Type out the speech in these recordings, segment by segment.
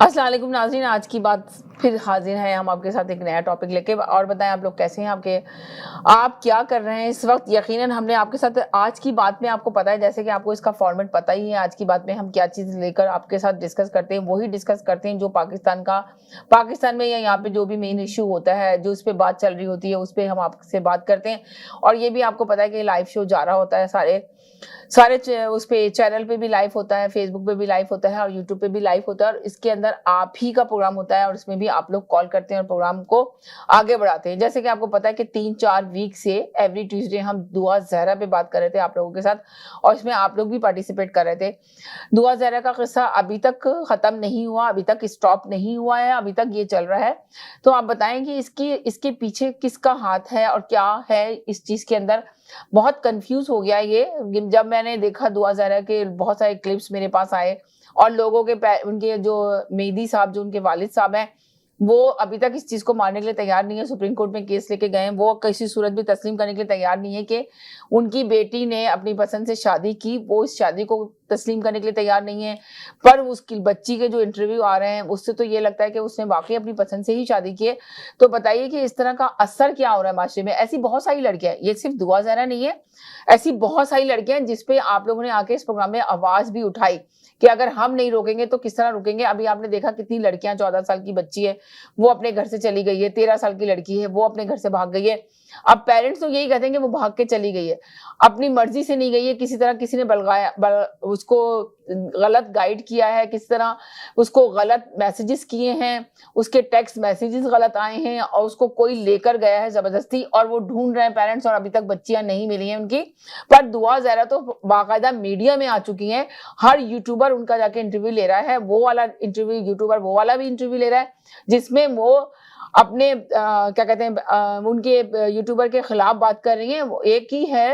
अस्सलाम वालेकुम नाज़रीन, आज की बात फिर हाजिर है हम आपके साथ एक नया टॉपिक लेके। और बताएं आप लोग कैसे हैं, आप क्या कर रहे हैं इस वक्त। यकीनन हमने आपके साथ आज की बात में, आपको पता है जैसे कि आपको इसका फॉर्मेट पता ही है, आज की बात में हम क्या चीज़ लेकर आपके साथ डिस्कस करते हैं, वही डिस्कस करते हैं जो पाकिस्तान में या यहाँ पे जो भी मेन इशू होता है, जो उस पर बात चल रही होती है, उस पर हम आपसे बात करते हैं। और ये भी आपको पता है कि लाइव शो जा रहा होता है, सारे सारे उस पे चैनल पे भी लाइव होता है, फेसबुक पे भी लाइव होता है और यूट्यूब पे भी लाइव होता है। और इसके अंदर आप ही का प्रोग्राम होता है और इसमें भी आप लोग कॉल करते हैं और प्रोग्राम को आगे बढ़ाते हैं। जैसे कि आपको पता है कि 3-4 वीक से एवरी ट्यूसडे हम दुआ ज़हरा पे बात कर रहे थे आप लोगों के साथ, और इसमें आप लोग भी पार्टिसिपेट कर रहे थे। दुआ ज़हरा का किस्सा अभी तक खत्म नहीं हुआ, अभी तक स्टॉप नहीं हुआ है, अभी तक ये चल रहा है। तो आप बताएं कि इसके पीछे किसका हाथ है और क्या है इस चीज के अंदर। बहुत कंफ्यूज हो गया ये, जब मैंने देखा दुआ ज़हरा के बहुत सारे क्लिप्स मेरे पास आए और लोगों के उनके जो मेहदी साहब, जो उनके वालिद साहब हैं, वो अभी तक इस चीज को मानने के लिए तैयार नहीं है। सुप्रीम कोर्ट में केस लेके गए हैं, वो किसी सूरत भी तस्लीम करने के लिए तैयार नहीं है कि उनकी बेटी ने अपनी पसंद से शादी की, वो इस शादी को तस्लीम करने के लिए तैयार नहीं है। पर उसकी बच्ची के जो इंटरव्यू आ रहे हैं उससे तो ये लगता है कि उसने वाकई अपनी पसंद से ही शादी की है। तो बताइए कि इस तरह का असर क्या हो रहा है माशरे में। ऐसी बहुत सारी लड़कियां, ये सिर्फ दुआ ज़हरा नहीं है, ऐसी बहुत सारी लड़कियां जिसपे आप लोगों ने आके इस प्रोग्राम में आवाज भी उठाई कि अगर हम नहीं रोकेंगे तो किस तरह रुकेंगे। अभी आपने देखा कितनी लड़कियां, 14 साल की बच्ची है वो अपने घर से चली गई है, 13 साल की लड़की है वो अपने घर से भाग गई है। अब पेरेंट्स तो यही कहते हैं कि वो भाग के चली गई है, अपनी मर्जी से नहीं गई है, किसी तरह किसी ने उसको गलत गाइड किया है, किस तरह उसको गलत मैसेजेस किए हैं, उसके टेक्स्ट मैसेजेस गलत आए हैं और उसको कोई लेकर गया है जबरदस्ती, और वो ढूंढ रहे हैं पेरेंट्स और अभी तक बच्चियां नहीं मिली हैं उनकी। पर दुआ ज़हरा तो बाकायदा मीडिया में आ चुकी हैं, हर यूट्यूबर उनका जाके इंटरव्यू ले रहा है, वो वाला इंटरव्यू यूट्यूबर वो वाला भी इंटरव्यू ले रहा है जिसमें वो अपने क्या कहते हैं उनके यूट्यूबर के खिलाफ बात कर रही है। वो एक ही है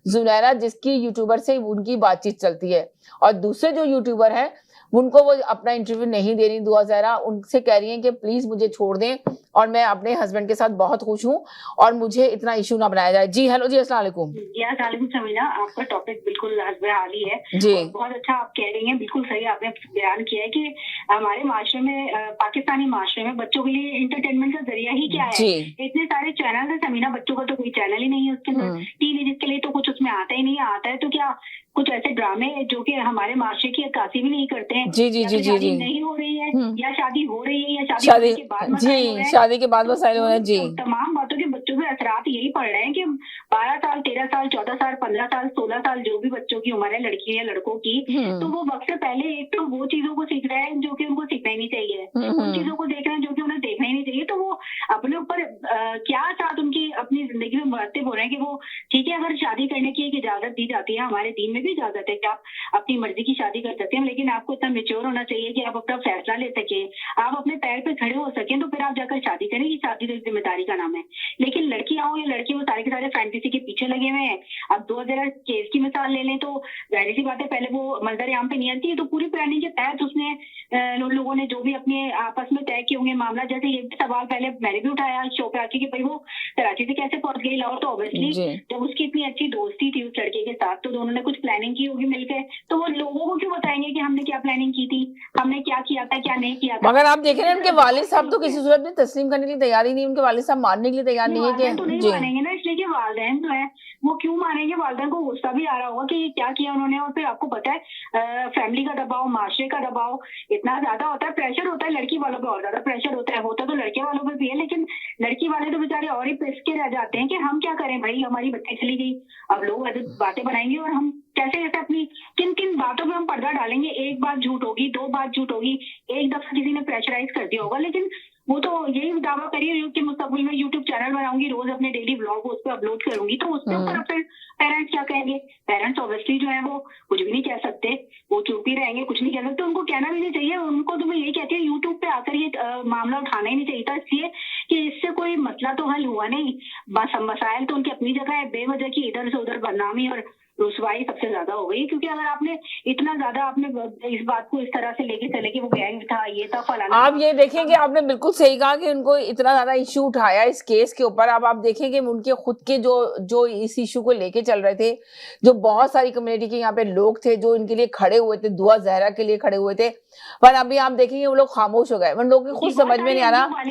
जुनैरा जिसकी यूट्यूबर से उनकी बातचीत चलती है, और दूसरे जो यूट्यूबर है उनको वो अपना इंटरव्यू नहीं दे रही दुआ ज़हरा, उनसे कह रही है कि प्लीज मुझे छोड़ दें और मैं अपने हस्बैंड के साथ बहुत खुश हूँ और मुझे इतना इशू ना बनाया जाए। जी हेलो जी, अस्सलाम वालेकुम। समीना, आपका टॉपिक बिल्कुल हस्बहाल ही है जी, और बहुत अच्छा आप कह रही हैं, बिल्कुल सही आपने बयान किया है कि हमारे माशरे में, पाकिस्तानी माशरे में बच्चों के लिए इंटरटेनमेंट का जरिया ही क्या है। जी, इतने सारे चैनल है समीना, बच्चों का तो कोई चैनल ही नहीं है उसके अंदर। टीनेजर्स के लिए तो कुछ उसमें आता ही नहीं, आता है तो क्या कुछ ऐसे ड्रामे जो कि हमारे माशरे की अक्कासी भी नहीं करते हैं। जी, जी, या जी, तो जी, शादी जी, नहीं हो रही है या शादी हो रही है या शादी शादी, होने के बाद मसाइल हो रहे जी, हैं। शादी के बाद तो मसाइल हो रहे हैं। जी, तमाम बातों के बच्चों पे असरात यही पड़ रहे हैं कि 12 साल, 13 साल, 14 साल, 15 साल, 16 साल, जो भी बच्चों की उम्र है, लड़की या लड़कों की, तो वो वक्त से पहले एक तो वो चीजों को सीख रहे हैं जो कि उनको सीखना ही नहीं चाहिए, उन चीजों को देख रहे हैं जो कि उन्हें देखना ही नहीं चाहिए। तो वो अपने ऊपर क्या साथ उनकी अपनी जिंदगी में मुरतब हो रहे हैं कि वो ठीक है, अगर शादी करने की एक इजाजत दी जाती है, हमारे दीन में भी इजाजत है कि आप अपनी मर्जी की शादी कर सकते हैं, लेकिन आपको इतना मेच्योर होना चाहिए कि आप अपना फैसला ले सके, आप अपने पैर पे खड़े हो सकें, तो फिर आप जाकर शादी करें। ये शादी तो जिम्मेदारी का नाम है। लेकिन लड़कियां हो या लड़के, वो सारे के सारे फैंटेसी के पीछे लगे हुए हैं। अब 2000 केस की मिसाल ले लें तो जाहिर सी बात है, पहले वो मंजर आम पे नहीं आती है, तो पूरी प्लानिंग के तहत उसने लोगों ने जो भी अपने आपस में तय किए होंगे मामला, जैसे ये भी सवाल पहले मैंने भी उठाया शो पे आके कि भाई वो कराची से कैसे पहुंच गई लाहौर। तो ऑब्वियसली जब उसकी इतनी अच्छी दोस्ती थी उस लड़के के साथ, तो दोनों ने कुछ प्लानिंग की होगी मिलकर, तो वो लोगों को क्यों बताएंगे कि हमने क्या प्लानिंग की थी, हमने क्या किया था, क्या नहीं किया था। मगर आप देख रहे हैं उनके वालिद साहब तो किसी सूरत में तस्लीम करने के लिए तैयार ही नहीं, उनके वालिद साहब मानने के लिए तैयार नहीं है कि तो नहीं जी, मानेंगे ना, इसलिए कि वालदैन जो है वो क्यों मानेंगे। वालदैन को गुस्सा भी आ रहा होगा कि ये क्या किया उन्होंने। और फिर आपको पता है फैमिली का दबाव, माशरे का दबाव इतना ज्यादा होता है, प्रेशर होता है लड़की वालों पे और ज्यादा प्रेशर होता तो लड़के वालों पे भी है, लेकिन लड़की वाले तो बेचारे और ही पिस के रह जाते हैं कि हम क्या करें भाई, हमारी बच्ची चली गई, अब लोग ऐसे बातें बनाएंगे और हम कैसे कैसे अपनी किन किन बातों में हम पर्दा डालेंगे। एक बात झूठ होगी, 2 बात झूठ होगी, एक दफा किसी ने प्रेशराइज कर दिया होगा, लेकिन वो तो यही दावा करिए कि मुस्तकबिल में यूट्यूब चैनल बनाऊंगी, रोज अपने डेली व्लॉग उस पर अपलोड करूंगी, तो उसके ऊपर फिर पेरेंट्स क्या कहेंगे। पेरेंट्स ऑब्वियसली जो है वो कुछ भी नहीं कह सकते, वो चुप ही रहेंगे, कुछ नहीं कह सकते, उनको कहना भी नहीं चाहिए। उनको तो मैं यही कहती हूँ यूट्यूब पे आकर ये मामला उठाना ही नहीं चाहिए था, इसलिए कि इससे कोई मसला तो हल हुआ नहीं। बस मसाइल तो उनकी अपनी जगह है, बेवजह की इधर से उधर बदनामी और रुसवाई सबसे ज्यादा हो गई, क्योंकि अगर आपने इतना ज्यादा आपने इस बात को इस तरह से लेके चले कि वो गैंग था, ये था, फलाना। आप ये देखें कि आपने बिल्कुल सही कहा कि उनको इतना ज्यादा इश्यू उठाया इस केस के ऊपर। अब आप देखें कि उनके खुद के जो जो इस इश्यू को लेके चल रहे थे, जो बहुत सारी कम्युनिटी के यहाँ पे लोग थे जो इनके लिए खड़े हुए थे, दुआ जहरा के लिए खड़े हुए थे, पर अभी आप देखेंगे वो लोग खामोश हो गए। उन लोगों को खुद समझ में नहीं आ रहा।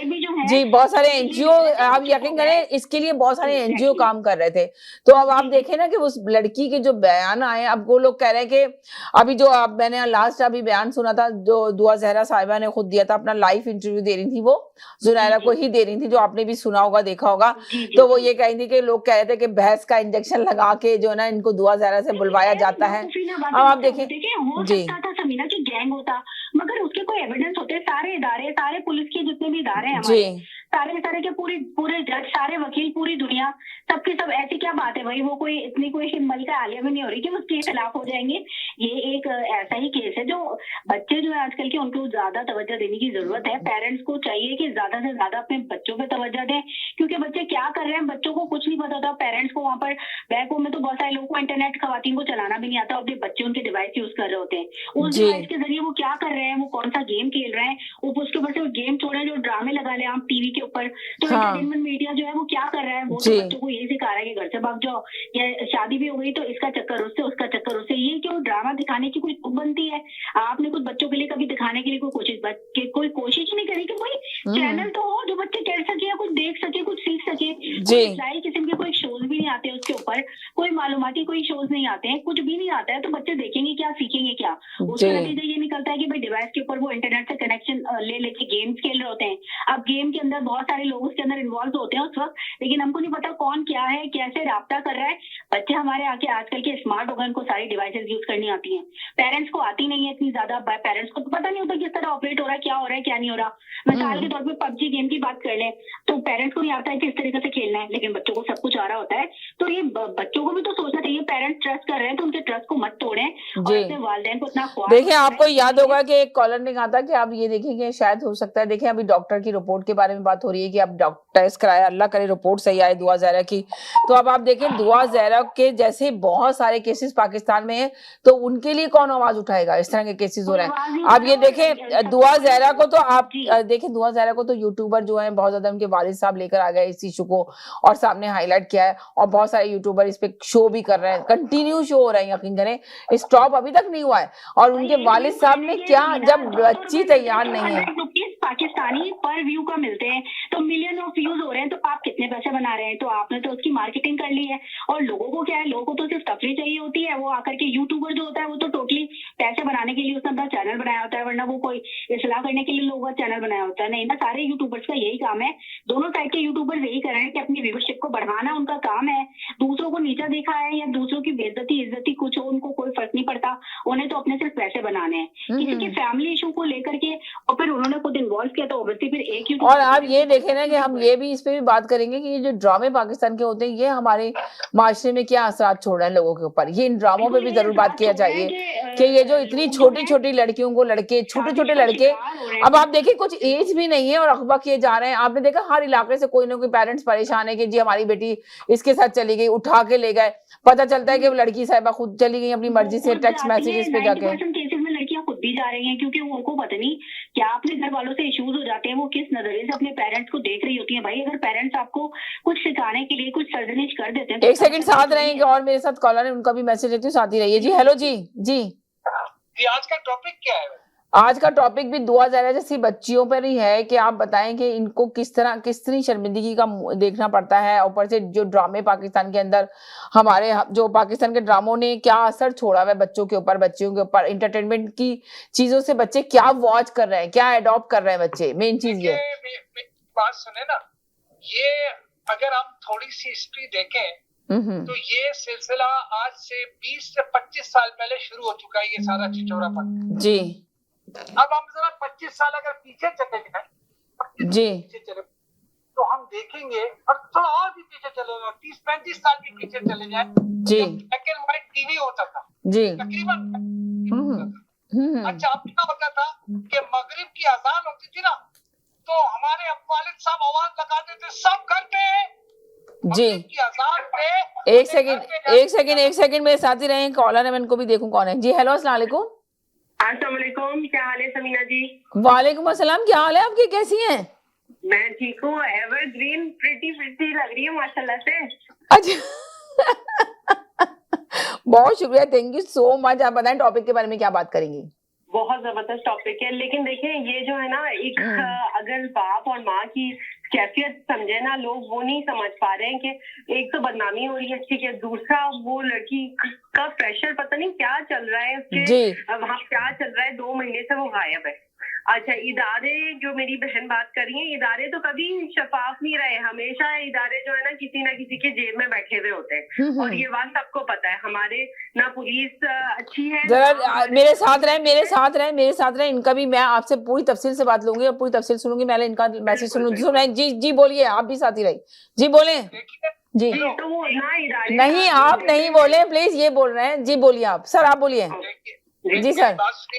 जी, बहुत सारे एनजीओ, आप यकीन करें इसके लिए बहुत सारे एनजीओ काम कर रहे थे। तो अब आप देखें ना कि उस लड़की के जो बयान आए, अब वो लोग कह रहे हैं कि अभी जो मैंने लास्ट अभी बयान सुना था जो दुआ जहरा साहिबा ने खुद दिया था, अपना लाइव इंटरव्यू दे रही थी, वो जुनैरा को ही दे रही थी, जो आपने भी सुना होगा, देखा होगा। तो वो ये कह रही थी कि लोग कह रहे थे कि भैंस का इंजेक्शन लगा के जो है ना इनको दुआ जहरा से बुलवाया जाता है। अब आप देखें जी समीना की गैंग होता, मगर उसके कोई एविडेंस होते, सारे इदारे, सारे पुलिस के जितने भी इदारे हैं हमारे, सारे के पूरे जज, सारे वकील, पूरी दुनिया, सबके सब ऐसी क्या बात है भाई, वो कोई इतनी कोई हिम्मत का आलिया भी नहीं हो रही कि उसके खिलाफ हो जाएंगे। ये एक ऐसा ही केस है जो बच्चे जो है आजकल के, उनको ज्यादा तवज्जो देने की जरूरत है। पेरेंट्स को चाहिए कि ज्यादा से ज्यादा अपने बच्चों पे तवज्जो दें, क्योंकि बच्चे क्या कर रहे हैं बच्चों को कुछ नहीं पता होता। पेरेंट्स को वहाँ पर बैक होम में तो बहुत सारे लोगों को इंटरनेट खवातीन को चलाना भी नहीं आता, अपने बच्चे उनके डिवाइस यूज कर रहे होते हैं, उस डिवाइस के जरिए वो क्या कर रहे हैं, वो कौन सा गेम खेल रहे हैं, उसके ऊपर से गेम छोड़े जो ड्रामे लगा ले आप टीवी के ऊपर, तो एंटरटेनमेंट मीडिया जो है वो क्या कर रहा है, वो तो बच्चों को यही सिखा रहा है कि घर से भाग जाओ, या शादी भी हो गई तो इसका चक्कर उससे, उसका चक्कर उससे। ये क्यों ड्रामा दिखाने की कोई तुक बनती है? आपने कुछ बच्चों के लिए कभी दिखाने के लिए कोई कोशिश नहीं करी कि कोई चैनल तो हो जो बच्चे कर सके, कुछ देख सके, कुछ सीख सके। इस्लाही किस्म के कोई शोज भी नहीं आते उसके ऊपर, कोई मालूमाती कोई शोज नहीं आते हैं, कुछ भी नहीं आता है, तो बच्चे देखेंगे क्या, सीखेंगे क्या? उसका नतीजा ये निकलता है कि भाई डिवाइस के ऊपर वो इंटरनेट से कनेक्शन ले लेके गेम्स खेल रहे होते हैं। अब गेम के अंदर बहुत सारे लोग उसके अंदर इन्वॉल्व होते हैं उस वक्त, लेकिन हमको नहीं पता कौन क्या है, कैसे राब्ता कर रहा है। बच्चे हमारे आके आजकल के स्मार्ट हो गए, उनको सारी डिवाइसेस यूज करनी आती हैं, पेरेंट्स को आती नहीं है इतनी ज्यादा। पेरेंट्स को तो पता नहीं होता किस तरह ऑपरेट हो रहा है, क्या हो रहा है, क्या नहीं हो रहा। मिसाल के तौर पर पबजी गेम की बात कर लें तो पेरेंट्स को नहीं आता है किस तरीके से खेलना है, लेकिन बच्चों को सब कुछ आ रहा होता है। तो ये बच्चों को भी तो सोचना चाहिए, पेरेंट्स ट्रस्ट कर रहे हैं तो उनके ट्रस्ट को मत तोड़ें और अपने वालिदैन को इतना ख्वाब। देखिए, आपको याद होगा कि एक कॉलर ने कहा था कि आप ये देखेंगे शायद हो सकता है, देखिए अभी डॉक्टर की रिपोर्ट के बारे में बात हो रही है कि अब डॉक्टर टेस्ट कराया, अल्लाह करे रिपोर्ट सही आए दुआ जहरा की। तो अब आप देखें दुआ जहरा के जैसे बहुत सारे केसेस पाकिस्तान में हैं, तो उनके लिए कौन आवाज उठाएगा? इस तरह के केसेस हो रहे हैं। आप ये देखें दुआ जहरा को तो आप देखें, दुआ जहरा को तो यूट्यूबर जो है बहुत ज्यादा उनके वालिद साहब लेकर आ गए इस इशू को और सामने हाईलाइट किया है, और बहुत सारे यूट्यूबर इस पे शो भी कर रहे हैं, कंटिन्यू शो हो रहे हैं, यकीन करें स्टॉप अभी तक नहीं हुआ है। और उनके वालिद साहब ने क्या, जब बच्ची तैयार नहीं है, पाकिस्तानी पर व्यू का मिलते हैं तो मिलियन ऑफ व्यूज हो रहे हैं, तो आप कितने पैसे बना रहे हैं? तो आपने तो उसकी मार्केटिंग कर ली है। और लोगों को क्या है, लोगों को तो सिर्फ तफरीह चाहिए होती है। वो आकर के यूट्यूबर जो होता है वो तो टोटली पैसे बनाने के लिए उसने अपना चैनल बनाया होता है, वरना वो कोई इस्लाह करने के लिए लोगों का चैनल बनाया होता है नहीं ना। सारे यूट्यूबर्स का यही काम है, दोनों साइड के यूट्यूबर्स यही कर रहे हैं कि अपनी व्यूअरशिप को बढ़ाना उनका काम है। दूसरों को नीचा देखा है या दूसरों की बेइज्जती इज्जती कुछ हो, उनको कोई फर्क नहीं पड़ता, उन्हें तो अपने सिर्फ पैसे बनाने हैं। किसी के फैमिली इशू को लेकर के और फिर उन्होंने खुद इन्वॉल्व किया तो ऑब्वियसली फिर एक ही। और आप ये देखें ना कि हम ये भी इस पे भी बात करेंगे कि ये जो ड्रामे पाकिस्तान के होते हैं ये हमारे माशरे में क्या असरात छोड़ रहे हैं लोगों के ऊपर, ये इन ड्रामों पे भी जरूर बात किया चाहिए कि ये जो इतनी छोटी छोटी लड़कियों को लड़के, छोटे छोटे लड़के, अब आप देखिए कुछ एज भी नहीं है और अगवा किए जा रहे हैं। आपने देखा हर इलाके से कोई ना कोई पेरेंट्स परेशान है कि जी हमारी बेटी इसके साथ चली गई, उठा के ले गए, पता चलता है कि वो लड़की साहिबा खुद चली गई अपनी मर्जी से, टेक्स्ट मैसेजेस पे जाके। लड़कियां खुद भी जा रही हैं क्योंकि उनको पता नहीं क्या अपने घर वालों से इश्यूज हो जाते हैं, वो किस नजरिए से अपने पेरेंट्स को देख रही होती हैं। भाई अगर पेरेंट्स आपको कुछ सिखाने के लिए कुछ सर्जनिश कर देते हैं, एक सेकंड साथ रहेंगे और मेरे साथ कॉलर है, उनका भी मैसेज लेती हूँ, साथ ही रहिए। जी हेलो जी। जी आज का टॉपिक क्या है? आज का टॉपिक भी दुआ जहरा जैसी बच्चियों पर ही है कि आप बताएं कि इनको कितनी शर्मिंदगी का देखना पड़ता है, ऊपर से जो ड्रामे पाकिस्तान के अंदर हमारे जो पाकिस्तान के ड्रामों ने क्या असर छोड़ा हुआ है बच्चों के ऊपर, बच्चियों के ऊपर, इंटरटेनमेंट की चीजों से बच्चे क्या वॉच कर रहे हैं, क्या अडॉप्ट कर रहे हैं बच्चे। मेन चीज ये बात सुने ना, ये अगर हम थोड़ी सी हिस्ट्री देखें तो ये सिलसिला आज से 20 से 25 साल पहले शुरू हो चुका है, ये सारा चिचोरापन जी। अब हम जरा 25 साल अगर पीछे चले जाए जी, पीछे चले तो हम देखेंगे, और थोड़ा और भी पीछे चले जाए 30-35 साल भी पीछे चले जाए जी, ब्लैक एंड व्हाइट टीवी होता था जी, तकरीबन। अच्छा, अब क्या होता था कि मगरिब की अजान होती थी ना, तो हमारे वालिद साहब आवाज लगाते थे, सब घर पे जी की अजाब पे एक सेकंड मेरे साथ ही रहे, कॉलर है, मैं इनको भी देखूं कौन है। जी हेलो, अस्सलाम वालेकुम। अस्सलाम वालेकुम, क्या हाल है समीना जी? वालेकुम अस्सलाम, क्या हाल है आपकी, कैसी हैं? मैं ठीक हूँ। एवरग्रीन प्रिटी लग रही है माशाल्लाह से। अच्छा बहुत शुक्रिया, थैंक यू सो मच। आप बताएं टॉपिक के बारे में क्या बात करेंगी? बहुत जबरदस्त टॉपिक है, लेकिन देखें ये जो है ना, एक अगर बाप और माँ की कैफियत समझे ना लोग, वो नहीं समझ पा रहे हैं कि एक तो बदनामी हो रही है, ठीक है, दूसरा वो लड़की का प्रेशर पता नहीं क्या चल रहा है उसके वहाँ, क्या चल रहा है, 2 महीने से वो गायब है। अच्छा, इदारे जो मेरी बहन बात कर रही है, इदारे तो कभी शफाफ नहीं रहे, हमेशा इदारे जो है ना किसी के जेब में बैठे हुए होते हैं, और ये बात सबको पता है। हमारे ना पुलिस अच्छी है। जरा मेरे साथ रहे, इनका भी मैं आपसे पूरी तफसील से बात लूंगी और पूरी तफसील सुनूंगी। पहले इनका मैसेज सुनो। जी बोलिए, आप भी साथ ही रही, जी बोले। जी तो वो ना इदारे नहीं, आप नहीं बोले प्लीज, ये बोल रहे हैं, जी बोलिए आप। सर आप बोलिए। जी सर,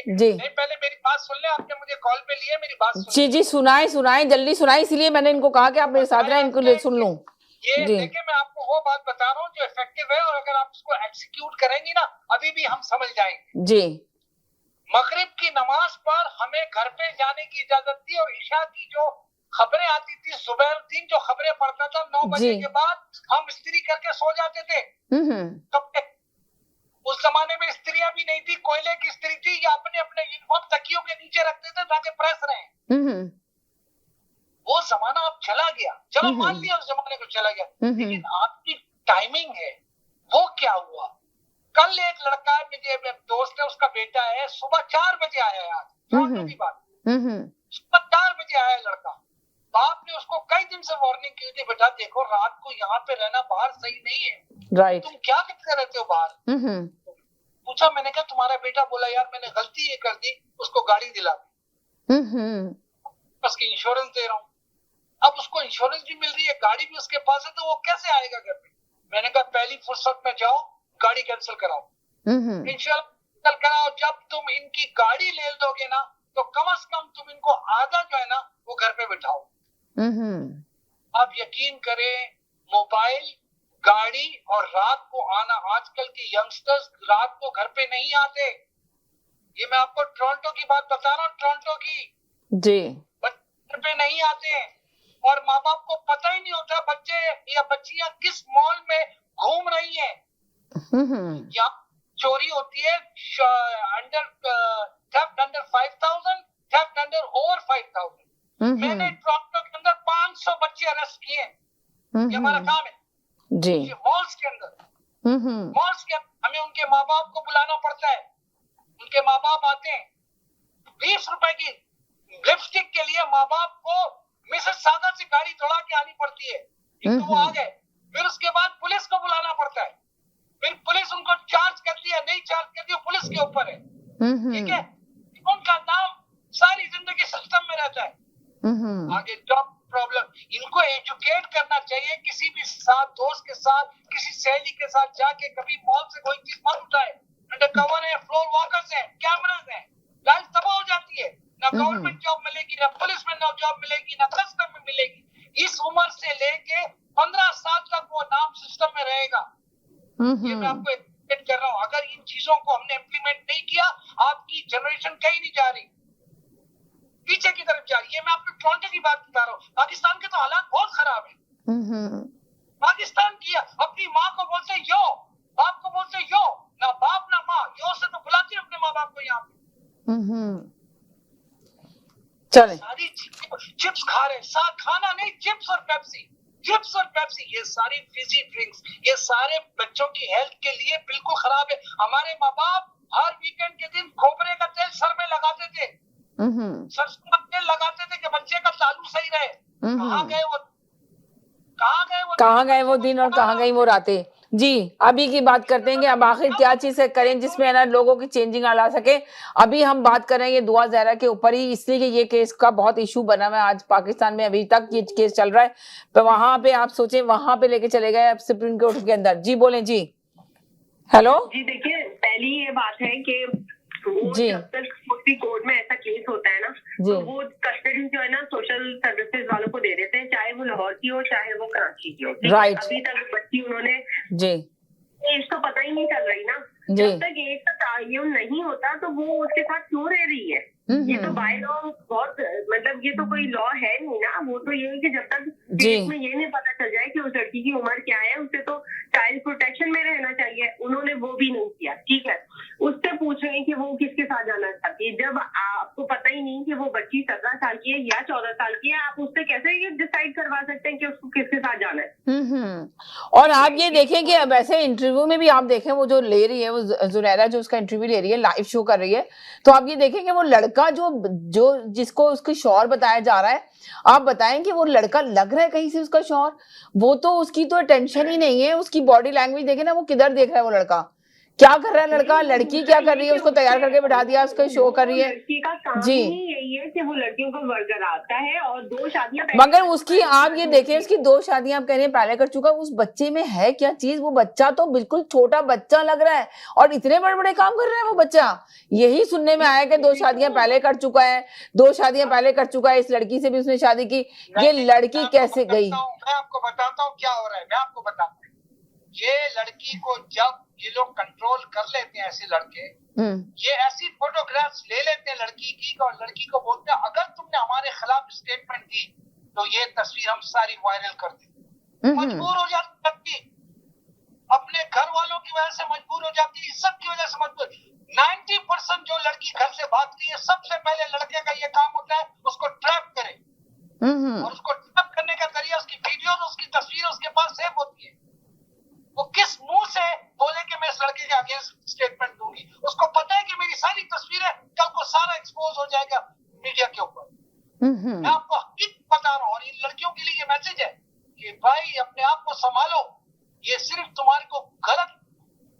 जी नहीं, पहले मेरी बात सुन ले, आपने मुझे कॉल पे लिए, मेरी बात सुन। जी सुनाए जल्दी सुनाए, इसीलिए मैंने इनको कहा कि आप मेरे साथ रहें, इनको सुन लूं। ये देखिए, मैं आपको वो बात बता रहा हूँ जो इफेक्टिव है, और अगर आप उसको एक्सिक्यूट करेंगी ना, अभी भी हम समझ जाएंगे। जी मगरिब की नमाज पर हमें घर पे जाने की इजाजत थी, और इशा की जो खबरें आती थी, जुबैरुद्दीन जो खबरें पढ़ता था 9 बजे के बाद, हम इस्त्री करके सो जाते थे। कपड़े उस जमाने में स्त्रियां भी नहीं थी, कोयले की स्त्री थी, या अपने अपने यूनिफॉर्म तकियों के नीचे रखते थे ताकि प्रेस रहे। वो जमाना अब चला गया, चलो मान लिया उस जमाने को चला गया, लेकिन आपकी टाइमिंग है। वो क्या हुआ, कल एक लड़का मेरे दोस्त है, उसका बेटा है, सुबह 4 बजे आया है, आज टोरंटो की बात, सुबह 4 बजे आया लड़का। बाप ने उसको कई दिन से वार्निंग की थी, बेटा देखो रात को यहाँ पे रहना बाहर सही नहीं है, राइट, तुम क्या करते रहते हो बाहर। पूछा, मैंने कहा तुम्हारा बेटा बोला यार मैंने गलती ये कर दी, उसको गाड़ी दिला दी, उसकी इंश्योरेंस दे रहा हूँ। अब उसको इंश्योरेंस भी मिल रही है, गाड़ी भी उसके पास है, तो वो कैसे आएगा घर पे। मैंने कहा पहली फुर्सत में जाओ, गाड़ी कैंसिल कराओ, इंश्योरेंस कैंसिल कराओ। जब तुम इनकी गाड़ी ले लोगे ना, तो कम से कम तुम इनको आधा जो है ना वो घर पे बिठाओ। आप यकीन करें, मोबाइल, गाड़ी और रात को आना, आजकल के यंगस्टर्स रात को घर पे नहीं आते। ये मैं आपको टोरंटो की बात बता रहा हूँ, टोरंटो की जी, घर पे नहीं आते हैं, और माँ बाप को पता ही नहीं होता बच्चे या बच्चियां किस मॉल में घूम रही हैं। या चोरी होती है theft under 5,000, theft under over 5,000। मैंने टोरंटो के अंदर 500 बच्चे अरेस्ट किए। ये हमारा काम है जी, मॉल्स के अंदर। मॉल्स के अंदर हमें उनके माँ बाप को बुलाना पड़ता है, उनके माँ बाप आते हैं, 20 रुपए की लिपस्टिक के लिए माँ बाप को मिसेस सागर से गाड़ी दौड़ा के आनी पड़ती है। एक तो वो आ गए, फिर उसके बाद पुलिस को बुलाना पड़ता है, फिर पुलिस उनको चार्ज करती है, नहीं चार्ज करती है, पुलिस के ऊपर है, ठीक है। उनका नाम सारी जिंदगी सिस्टम में रहता है। आगे जॉब प्रॉब्लम, इनको एजुकेट करना चाहिए। किसी भी साथ दोस्त के साथ, किसी सहेली के साथ जाके कभी मॉल से कोई चीज मत उठाए। अंडरकवर है, फ्लोर वॉकर्स है, कैमरास है, लाइफ तबाह हो जाती है। ना गवर्नमेंट जॉब मिलेगी, ना पुलिस में ना जॉब मिलेगी, ना कस्टम में मिलेगी। इस उम्र से लेके 15 साल तक वो नाम सिस्टम में रहेगा। ये मैं आपको एजुकेट कर रहा हूँ। अगर इन चीजों को हमने इम्प्लीमेंट नहीं किया, आपकी जनरेशन कहीं नहीं जा रही, पीछे की तरफ जा रही है। मैं आपको टोरंटो की बात बता रहा हूँ। पाकिस्तान के तो हालात बहुत खराब है। पाकिस्तान की अपनी माँ को बोलते यो, बाप को बोलते यो, ना बाप ना माँ, यो से तो बुलाते अपने माँ बाप को यहाँ पे। चले सारी चिप्स खा रहे, साथ खाना नहीं, चिप्स और पेप्सी, चिप्स और पेप्सी, ये सारी फिजी ड्रिंक्स, ये सारे बच्चों की हेल्थ के लिए बिल्कुल खराब है। हमारे माँ बाप हर वीकेंड के दिन खोपरे का तेल सर में लगाते थे, सरसों का तेल लगाते थे कि बच्चे का तालू सही रहे। कहाँ गए वो दिन और कहाँ गई वो रातें। जी अभी की बात करते हैं कि अब आखिर क्या चीज करें जिसमें ना लोगों की चेंजिंग ला सके। अभी हम बात कर रहे हैं ये दुआ ज़हरा के ऊपर ही, इसलिए कि ये केस का बहुत इशू बना हुआ है आज पाकिस्तान में, अभी तक ये केस चल रहा है। तो वहां पे आप सोचें, वहां पे लेके चले गए अब सुप्रीम कोर्ट के अंदर। जी बोले जी। हेलो जी, देखिए पहली ये बात है कि वो जी। जब तक किसी कोर्ट में ऐसा केस होता है ना, जी। तो वो कस्टडी जो है ना सोशल सर्विसेज वालों को दे देते हैं, चाहे वो लाहौर की हो चाहे वो कराची की हो, ठीक है? Right. अभी तक बच्ची उन्होंने जी एज तो पता ही नहीं चल रही ना, जी। जब तक एज का तयन नहीं होता तो वो उसके साथ क्यों रह रही है? ये तो बाय लॉ बहुत, मतलब ये तो कोई लॉ है नहीं ना, वो तो ये है कि जब तक जी। केस में ये नहीं पता चल जाए कि उस लड़की की उम्र क्या है, उसे तो चाइल्ड प्रोटेक्शन में रहना चाहिए। उन्होंने वो भी नहीं किया, ठीक है? उससे पूछ रहे हैं कि वो किसके साथ जाना चाहती है, जब आपको पता ही नहीं कि वो बच्ची 17 साल की है या 14 साल की है, आप उससे कैसे ये डिसाइड करवा सकते हैं कि उसको किसके साथ जाना है? और आप ये देखें कि अब ऐसे इंटरव्यू में भी आप देखें वो जो ले रही है, वो जुनैरा जो उसका इंटरव्यू ले रही है, लाइव शो कर रही है, तो आप ये देखें कि वो लड़का जो जिसको उसके शौहर बताया जा रहा है, आप बताएं कि वो लड़का लग रहा है कहीं से उसका शौहर? वो तो उसकी तो टेंशन ही नहीं है, उसकी बॉडी लैंग्वेज देखे ना, वो किधर देख रहा है, वो लड़का क्या कर रहा है, लड़का लड़की क्या कर रही है, उसको तैयार करके बिठा दिया, उसको शो कर रही है। लड़की का काम जी। ही यही है कि वो लड़कियों को वर्गराता है, और 2 शादियां मगर उसकी आप ये देखें, उसकी 2 शादियां आप कह रहे हैं पहले कर चुका, उस बच्चे में है क्या चीज? वो बच्चा तो बिल्कुल छोटा बच्चा लग रहा है और इतने बड़े बड़े काम कर रहा है वो बच्चा। यही सुनने में आया कि 2 शादियां पहले कर चुका है, 2 शादियां पहले कर चुका है, इस लड़की से भी उसने शादी की। ये लड़की कैसे गई? मैं आपको बताता हूँ क्या हो रहा है, मैं आपको बताता हूँ। ये लड़की को जब ये लोग कंट्रोल कर लेते हैं, ऐसे लड़के ये ऐसी फोटोग्राफ्स ले लेते हैं लड़की की, और लड़की को बोलते हैं अगर तुमने हमारे खिलाफ स्टेटमेंट दी तो ये तस्वीर हम सारी वायरल कर देंगे। मजबूर हो जाती लड़की, अपने घर वालों की वजह से मजबूर हो जाती है, इज्जत की वजह से मजबूर। 90% जो लड़की घर से भागती है, सबसे पहले लड़के का ये काम होता है उसको ट्रैप करे, और उसको ट्रैप करने का जरिए उसकी वीडियो, उसकी तस्वीर उसके पास सेव होती है। वो किस मुंह से बोले कि मैं इस लड़के के अगेंस्ट स्टेटमेंट दूंगी? उसको पता है कि मेरी सारी तस्वीरें कल को सारा एक्सपोज हो जाएगा मीडिया के ऊपर। मैं आपको हकीकत बता रहा हूँ, और इन लड़कियों के लिए ये मैसेज है कि भाई अपने आप को संभालो, ये सिर्फ तुम्हारे को गलत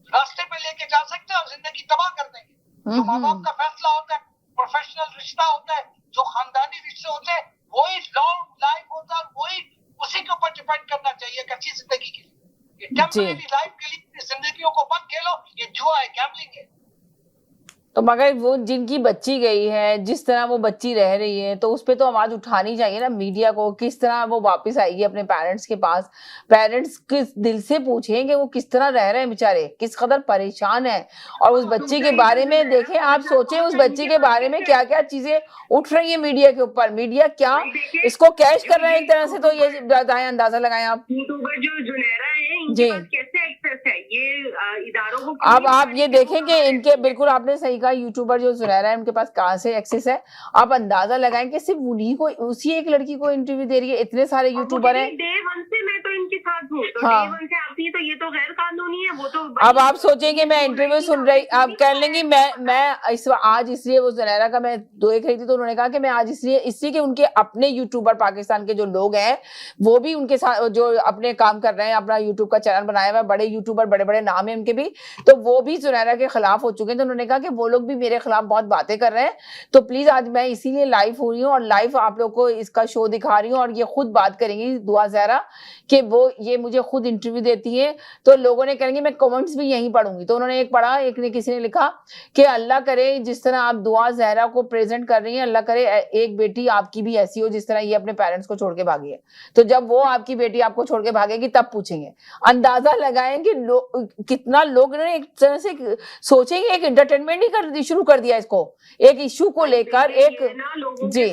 रास्ते पे लेके जा सकते हैं और जिंदगी तबाह कर देंगे। जो माँ बाप का फैसला होता है, प्रोफेशनल रिश्ता होता है, जो खानदानी रिश्ते होते हैं, वही लॉन्ग लाइफ होता है, और वही उसी के ऊपर डिपेंड करना चाहिए एक अच्छी जिंदगी के लिए। ये टेम्परेरी लाइफ के लिए जिंदगियों को मत खेलो, ये जुआ है, गैम्बलिंग है। तो मगर वो जिनकी बच्ची गई है, जिस तरह वो बच्ची रह रही है, तो उस पे तो आवाज उठानी चाहिए ना मीडिया को। किस तरह वो वापस आएगी अपने पेरेंट्स के पास? पेरेंट्स किस दिल से पूछें कि वो किस तरह रह रहे हैं बेचारे, किस कदर परेशान है। और उस बच्ची के बारे में देखें, आप सोचें उस बच्ची के बारे में क्या क्या चीजें उठ रही है मीडिया के ऊपर। मीडिया क्या इसको कैश कर रहा है एक तरह से, तो ये बताएं, अंदाजा लगाएं आप। यूट्यूबर जो जुनैरा है, इनके जी। पास कैसे एक्सेस है ये इदारों को? अब आप ये देखें कि इनके, बिल्कुल आपने सही कहा, यूट्यूबर जो जुनैरा है उनके पास कहाँ से एक्सेस है। आप अंदाजा लगाएं कि सिर्फ उन्हीं को, उसी एक लड़की को इंटरव्यू दे रही है, इतने सारे यूट्यूबर हैं। डे 1 से मैं तो इनके साथ हूँ, तो हाँ। डे 1 से आती है, तो ये तो गैर कानूनी है। वो तो अब आप सोचेंगे मैं इंटरव्यू सुन रही, आप कह लेंगी मैं आज इसलिए वो जुनैरा का मैं देख रही थी, तो उन्होंने कहा कि मैं आज इसलिए कि उनके अपने यूट्यूबर पाकिस्तान के जो लोग हैं वो भी उनके साथ जो अपने काम कर रहे हैं, अपना यूट्यूब का चैनल बनाया हुआ है, बड़े यूट्यूबर, बड़े बड़े नाम है उनके भी, तो वो भी जुनैरा के खिलाफ हो चुके हैं। तो उन्होंने कहा कि वो लोग भी मेरे खिलाफ बहुत बातें कर रहे हैं, तो प्लीज आज मैं इसीलिए लाइव हो रही हूँ और लाइव आप लोग को इसका शो दिखा रही हूँ। और ये खुद बात करेंगी दुआ ज़हरा कि वो ये मुझे खुद इंटरव्यू देती है, तो लोगों ने कहेंगे मैं कमेंट्स भी यहीं पढ़ूंगी। तो उन्होंने एक पढ़ा, एक ने किसी ने लिखा कि अल्लाह करे जिस तरह आप दुआ ज़हरा को प्रेजेंट कर रही हैं, अल्लाह करे एक बेटी आपकी भी ऐसी हो जिस तरह ये अपने पेरेंट्स को छोड़ के भागी है। तो जब वो आपकी बेटी आपको छोड़ के भागेगी तब पूछेंगे। अंदाजा लगाएं कि कितना लोग ने एक तरह से सोचेंगे, एक एंटरटेनमेंट ही शुरू कर दिया इसको, एक इशू को लेकर। एक जी,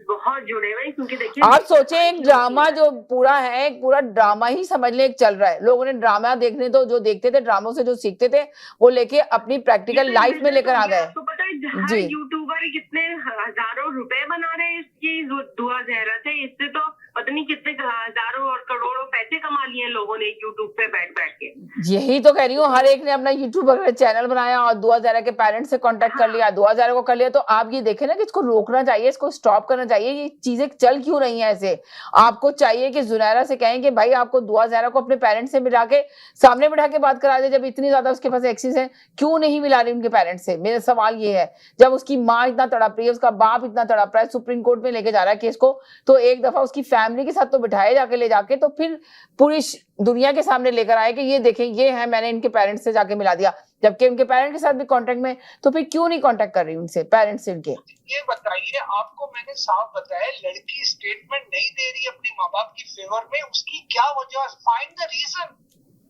बहुत जुड़े हुए, क्योंकि देखिए आप सोचें एक ड्रामा जो पूरा है, एक पूरा ड्रामा ही समझ लें एक चल रहा है। लोगों ने ड्रामा देखने, तो जो देखते थे ड्रामों से जो सीखते थे वो लेके अपनी प्रैक्टिकल लाइफ में लेकर आ गए। आपको पता है जी, यूट्यूबर कितने हजारों रुपए बना रहे हैं इसकी दुआ ज़हरा से। इससे तो पता नहीं कितने हजारों और करोड़ों पैसे कमा लिए लोगों ने यूट्यूब पे बैठ के। यही तो कह रही हूँ, हर एक ने अपना यूट्यूब का चैनल बनाया और दुआ ज़हरा के पेरेंट्स से कांटेक्ट कर लिया, दुआ ज़हरा को कर लिया। तो आप ये देखें ना कि इसको रोकना चाहिए, इसको स्टॉप करना चाहिए। ये चीजें चल क्यों रही हैं ऐसे? आपको चाहिए कि जुनैरा से कहें कि भाई आपको दुआ ज़हरा को अपने पेरेंट्स से मिला के सामने बिठा के बात करा दे। जब इतनी ज्यादा उसके पास एक्सेस है, क्यों नहीं मिला रही उनके पेरेंट्स से? मेरा सवाल ये है। जब उसकी माँ इतना तड़प रही है, उसका बाप इतना तड़प रहा है, सुप्रीम कोर्ट में लेके जा रहा है केस को, तो एक दफा उसकी फैमिली के साथ तो बिठाए जाके ले जाके, तो फिर पूरी दुनिया के सामने लेकर आए कि ये देखें ये है, मैंने इनके पेरेंट्स से जाके मिला दिया, जबकि उनके पेरेंट्स के साथ भी कांटेक्ट में, तो फिर क्यों नहीं कांटेक्ट कर रही उनसे, पेरेंट्स से इनके? ये बताइए, आपको मैंने साफ बताया, लड़की स्टेटमेंट नहीं दे रही अपने माँ बाप की फेवर में, उसकी क्या वजह? फाइंड द रीजन,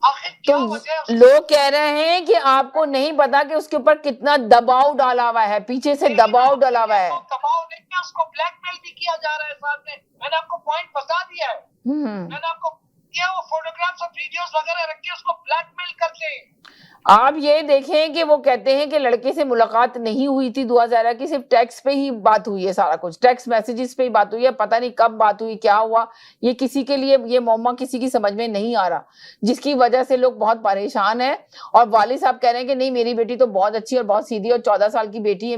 आखिर क्या वजह है? लोग कह रहे हैं कि आपको नहीं पता कि उसके ऊपर कितना दबाव डाला हुआ है, पीछे से दबाव डाला हुआ है। दबाव नहीं है, उसको ब्लैकमेल भी किया जा रहा है साथ में। मैंने आपको पॉइंट बता दिया है, मैंने आपको किया, वो फोटोग्राफ्स और वीडियोस वगैरह रख के उसको ब्लैकमेल करते हैं। आप ये देखें कि वो कहते हैं कि लड़के से मुलाकात नहीं हुई थी 2011 की, सिर्फ टेक्स्ट पे ही बात हुई है, सारा कुछ टेक्स्ट मैसेजेस पे ही बात हुई है, पता नहीं कब बात हुई, क्या हुआ, ये किसी के लिए, ये मौमा किसी की समझ में नहीं आ रहा, जिसकी वजह से लोग बहुत परेशान हैं। और वालिद साहब कह रहे हैं कि नहीं, मेरी बेटी तो बहुत अच्छी और बहुत सीधी और 14 साल की बेटी है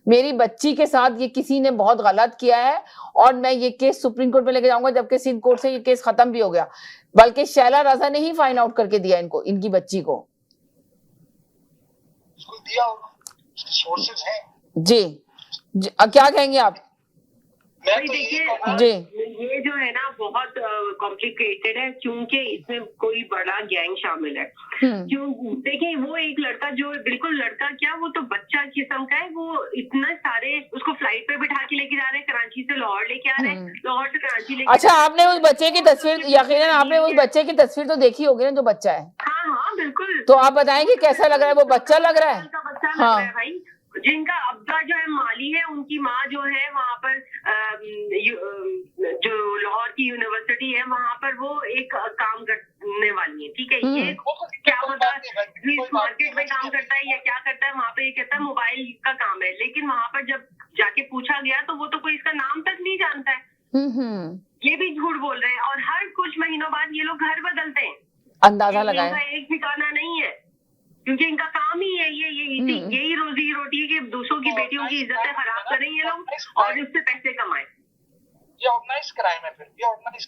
मेरी बच्ची के साथ ये किसी ने बहुत गलत किया है और मैं ये केस सुप्रीम कोर्ट में लेके जाऊंगा, जबकि सिंध कोर्ट से ये केस खत्म भी हो गया, बल्कि शैला रजा ने ही फाइंड आउट करके दिया इनको, इनकी बच्ची को दिया, सोर्सेज हैं। जी, क्या कहेंगे आप? मैं तो देखिए जी, ये जो है ना बहुत कॉम्प्लिकेटेड है, क्योंकि इसमें कोई बड़ा गैंग शामिल है। क्यों? देखिए वो एक लड़का जो बिल्कुल लड़का क्या, वो तो बच्चा किस्म का है, वो इतना सारे उसको फ्लाइट पे बिठा के लेके जा रहे हैं, कराची से लाहौर लेके आ रहे हैं, लाहौर से कराची लेके। अच्छा, आपने उस बच्चे की तस्वीर, यकीनन आपने उस बच्चे की तस्वीर तो देखी होगी ना, जो बच्चा है? हाँ बिल्कुल। तो आप बताएंगे कैसा लग रहा है? वो बच्चा लग रहा है? बच्चा लग रहा है भाई। जिनका अब्बा जो है माली है, उनकी माँ जो है वहाँ पर जो लाहौर की यूनिवर्सिटी है वहाँ पर वो एक काम करने वाली है, ठीक है। ये क्या होता है, मार्केट में काम करता है या क्या करता है, वहाँ पे ये कहता है मोबाइल का काम है, लेकिन वहाँ पर जब जाके पूछा गया तो वो तो कोई इसका नाम तक नहीं जानता है। ये भी झूठ बोल रहे हैं, और हर कुछ महीनों बाद ये लोग घर बदलते हैं, अंदाजा लगाएं। एक ठिकाना नहीं है, क्योंकि इनका काम ही है यही रोजी रोटी है कि दूसरों की बेटियों की इज्जतें खराब करें ये लोग और उससे पैसे कमाएं। ये ऑर्गेनाइज क्राइम है, फिर ये ऑर्गेनाइज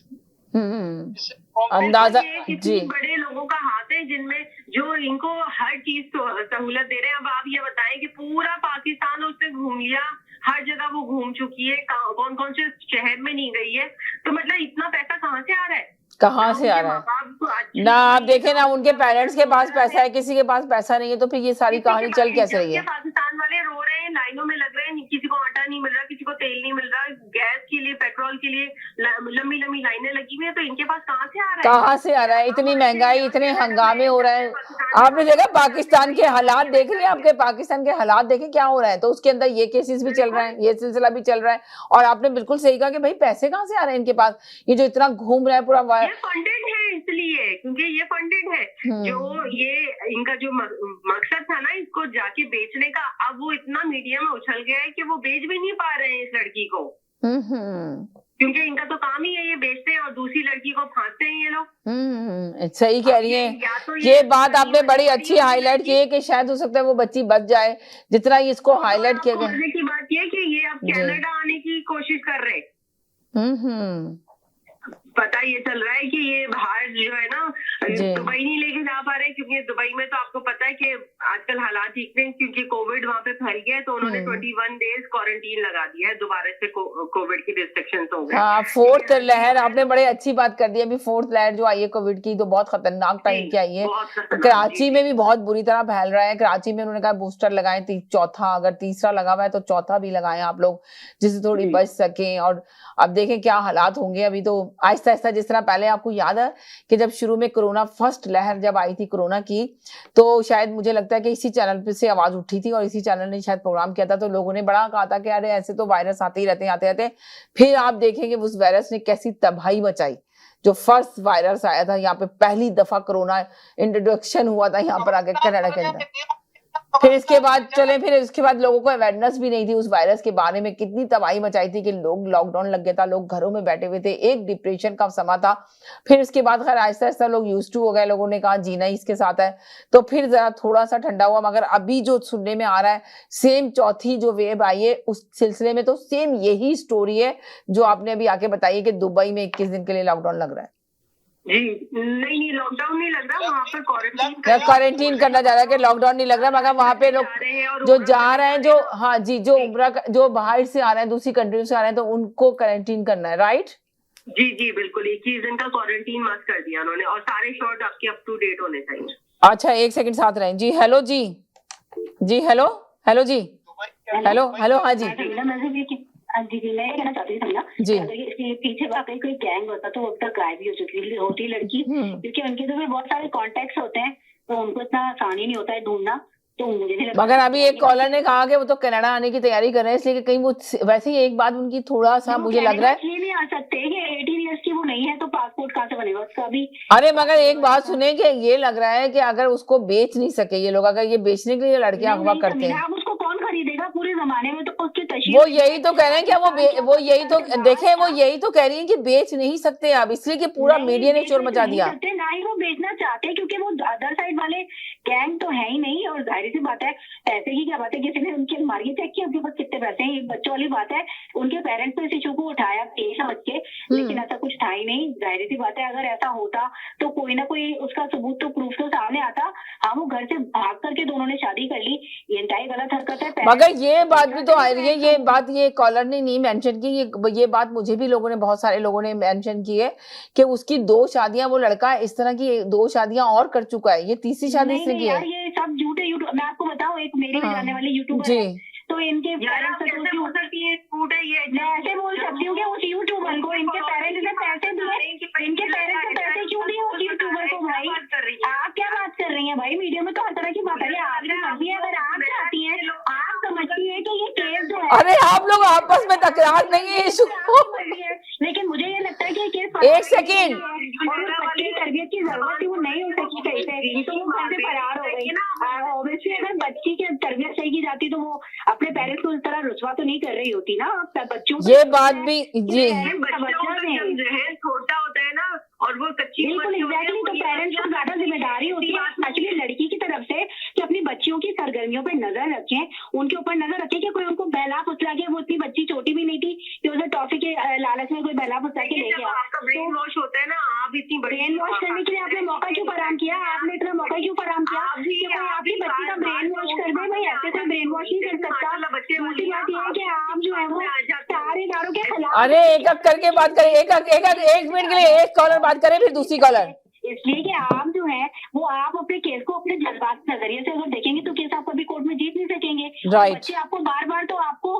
अंदाजा जी। बड़े लोगों का हाथ है जिनमें जो इनको हर चीज सहूलत दे रहे हैं। अब आप ये बताएं कि पूरा पाकिस्तान उसने घूम लिया, हर जगह वो घूम चुकी है, कौन कौन से शहर में नहीं गई है, तो मतलब इतना पैसा कहाँ से आ रहा है? कहाँ से आ रहा है ना? आप देखें ना, उनके पेरेंट्स के पास पैसा है, किसी के पास पैसा नहीं है, तो फिर ये सारी कहानी चल कैसे रही है? पाकिस्तान वाले रो रहे हैं, लाइनों में लग रहे हैं, किसी को आटा नहीं मिल रहा, किसी को तेल नहीं मिल रहा, गैस के लिए, पेट्रोल के लिए लंबी लंबी लाइनें लगी हुई है, तो इनके पास कहाँ से आ रहा है? कहाँ से आ रहा है? इतनी महंगाई, इतने हंगामे हो रहे हैं। आपने देखा पाकिस्तान के हालात देख रहे हैं, आपके पाकिस्तान के हालात देखे क्या हो रहे हैं, तो उसके अंदर ये केसेस भी चल रहे हैं, ये सिलसिला भी चल रहा है। और आपने बिल्कुल सही कहा कि भाई पैसे कहाँ से आ रहे हैं इनके पास, ये जो इतना घूम रहा है पूरा फंडेड है, इसलिए क्योंकि ये फंडेड है। जो ये इनका जो मकसद था ना इसको जाके बेचने का, अब वो इतना मीडिया में उछल गया है कि वो बेच भी नहीं पा रहे हैं इस लड़की को, क्योंकि इनका तो काम ही है ये बेचते हैं और दूसरी लड़की को फांसते हैं ये लोग। सही कह रही है। तो ये बात आपने बड़ी अच्छी हाईलाइट की है कि शायद हो सकता है वो बच्ची बच जाए, जितना इसको हाईलाइट किया गया। की बात ये कि ये अब कनाडा आने की कोशिश कर रहे, पता ये चल रहा है कि ये बाहर जो है ना दुबई नहीं लेके जा पा रहे, क्योंकि दुबई में तो आपको पता है कि आजकल हालात ठीक नहीं, क्योंकि कोविड वहाँ पे फैल गया है, तो उन्होंने 21 डेज क्वारंटीन लगा दिया है, दोबारा से कोविड की रिस्ट्रिक्शंस हो गए। हाँ, फोर्थ लहर, आपने बड़े अच्छी बात कर दी। अभी फोर्थ लहर जो आई है कोविड की, तो बहुत खतरनाक टाइम की आई है। कराची में भी बहुत बुरी तरह फैल रहा है। कराची में उन्होंने कहा बूस्टर लगाएं, चौथा, अगर तीसरा लगा हुआ है तो चौथा भी लगाएं आप लोग, जिससे थोड़ी बच सकें। और अब देखें क्या हालात होंगे। अभी तो आहिस्ता आहिस्ता, जिस तरह पहले आपको याद है कि जब शुरू में कोरोना फर्स्ट लहर जब आई थी कोरोना की, तो शायद मुझे लगता है कि इसी चैनल पे से आवाज उठी थी और इसी चैनल ने शायद प्रोग्राम किया था, तो लोगों ने बड़ा कहा था कि अरे ऐसे तो वायरस आते ही रहते हैं, आते रहते हैं। फिर आप देखेंगे उस वायरस ने कैसी तबाही मचाई। जो फर्स्ट वायरस आया था यहाँ पे, पहली दफा कोरोना इंट्रोडक्शन हुआ था यहाँ पर आके कनाडा के अंदर, फिर इसके बाद चले, फिर इसके बाद लोगों को अवेयरनेस भी नहीं थी उस वायरस के बारे में। कितनी तबाही मचाई थी कि लोग, लॉकडाउन लग गया था, लोग घरों में बैठे हुए थे, एक डिप्रेशन का समा था। फिर इसके बाद खैर आहिस्ता आहिस्ता लोग यूज्ड टू हो गए, लोगों ने कहा जीना ही इसके साथ है, तो फिर जरा थोड़ा सा ठंडा हुआ। मगर अभी जो सुनने में आ रहा है, सेम चौथी जो वेव आई है उस सिलसिले में तो सेम यही स्टोरी है जो आपने अभी आके बताई कि दुबई में 21 दिन के लिए लॉकडाउन लग रहा है। जी नहीं, लॉकडाउन नहीं लग रहा, वहाँ पर क्वारंटीन करना जा रहा है कि लॉकडाउन नहीं लग रहा, मगर वहाँ पे लोग जो जा रहे हैं, जो हाँ जी, जो उम्रा जो बाहर से आ रहे हैं, दूसरी कंट्री से आ रहे हैं, तो उनको क्वारंटीन करना है, राइट? जी बिल्कुल, 21 दिन का क्वारंटीन मस्त कर दिया उन्होंने, और सारे शॉट आपके अप टू डेट होने चाहिए। अच्छा, एक सेकंड साथ रहें जी। हेलो जी, हेलो हेलो जी, हेलो हेलो, हाँ जी जी मैं ये कहना चाहती थी जी। अगर इसके पीछे वाकई कोई गैंग होता तो अब तक गायब भी हो चुकी होती लड़की, क्योंकि उनके तो बहुत सारे कॉन्टेक्ट्स होते हैं, तो उनको इतना आसान ही नहीं होता है ढूंढना। तो मुझे नहीं लगता। मगर अभी एक कॉलर ने कहा कि वो तो कनाडा आने की तैयारी कर रहे हैं, इसलिए कि कहीं वो वैसे ही एक बात उनकी थोड़ा सा मुझे लग रहा है, ये नहीं आ सकते कि 18 ईयर्स की वो नहीं है तो पासपोर्ट कहाँ से बनेगा उसका भी। अरे मगर एक बात सुने कि ये लग रहा है कि अगर उसको बेच नहीं सके ये लोग, अगर ये बेचने के लिए लड़कियां अगवा करते हैं, अब उसको कौन खरीदेगा पूरे जमाने में, तो उसकी तशरीह वो यही तो कह रहे हैं कि वो यही तो देखें, वो यही तो कह रही हैं कि बेच नहीं सकते अब, इसलिए कि पूरा मीडिया ने शोर मचा दिया। ना ही वो बेचना चाहते, क्योंकि वो अदर साइड वाले गैंग तो है ही नहीं, और जाहिर सी बात है पैसे की क्या बात है, किसी ने उनके अलमारी चेक किया उनके पास कितने पैसे हैं, बच्चों वाली बात है। उनके पेरेंट्स ने इस इशू को उठाया समझ के, लेकिन ऐसा कुछ था ही नहीं। जाहिर सी बात है अगर ऐसा होता तो कोई ना कोई उसका सबूत तो प्रूफ तो सामने आता। हाँ, वो घर से भाग करके दोनों ने शादी कर ली, ये इंतहाई गलत हरकत है। मगर ये बात भी तो आ रही है, ये बात ये कॉलर ने नहीं मेंशन की, ये बात मुझे भी लोगों ने, बहुत सारे लोगों ने मेंशन की है कि उसकी 2 शादियां, वो लड़का इस तरह की 2 शादियां और कर चुका है, ये तीसरी शादी इसने की है। ये सब झूठे यूट्यूब, मैं आपको बताऊं, एक मेरी भी जानने वाली यूट्यूबर है, तो इनके पेरेंट्स ऐसे बोल सकती है, मैं ऐसे बोल सकती हूँ कि उस यूट्यूबर को इनके पेरेंट्स ने पैसे दिए, इनके पेरेंट्स ने पैसे क्यों दिए उस यूट्यूबर को? भाई आप क्या बात कर रही हैं भाई, मीडिया में तो हर तरह की बात है, आपकी मर्जी है, अगर आप चाहती हैं, आप समझती है कि ये केस जो है, अरे आप लोग आपस में तकरार नहीं है इशू, लेकिन मुझे ये लगता है कि केस, एक सेकेंड, तरबियत की जरूरत थी, वो नहीं हो सकी कहीं से, तो वो घर से फरार हो गई। ऑब्वियसली अगर बच्ची की तरबियत सही की जाती तो वो अपने पेरेंट्स को इस तरह रुस्वा तो नहीं कर रही होती ना बच्चों। ये बात भी जी, बच्चा छोटा होता है ना, और वो कच्ची, बिल्कुल एग्जैक्टली, तो पेरेंट्स को ज्यादा जिम्मेदारी होती है एक्चुअली लड़की की तरफ से कि अपनी बच्चियों की सरगर्मियों पर नजर रखें, उनके ऊपर नजर रखें कि कोई उनको बहला फुसला के, वो इतनी बच्ची छोटी भी नहीं थी कि उसे टॉफी के लालच में कोई बहला फुसला के ले गया। आपका ब्रेन वॉश होता है ना, आप इतनी ब्रेन वॉश करने के लिए आपने मौका क्यों फराम किया? आपने इतना मौका क्यों फराम किया कि आपकी बच्ची का ब्रेन वॉश कर दे? भाई ऐसे कोई ब्रेन वॉश नहीं कर सकता। दूसरी बात यह है कि आप जो है वो सारे इदारों के खिलाफ, अरे एक एक करके बात करें, एक मिनट के लिए एक कॉलर बात करे फिर दूसरी कॉलर, इसलिए कि आप जो है वो आप अपने केस को अपने जज्बात नजरिए से अगर देखेंगे तो केस आप कभी कोर्ट में जीत नहीं सकेंगे। राइट। बच्चे आपको बार बार तो आपको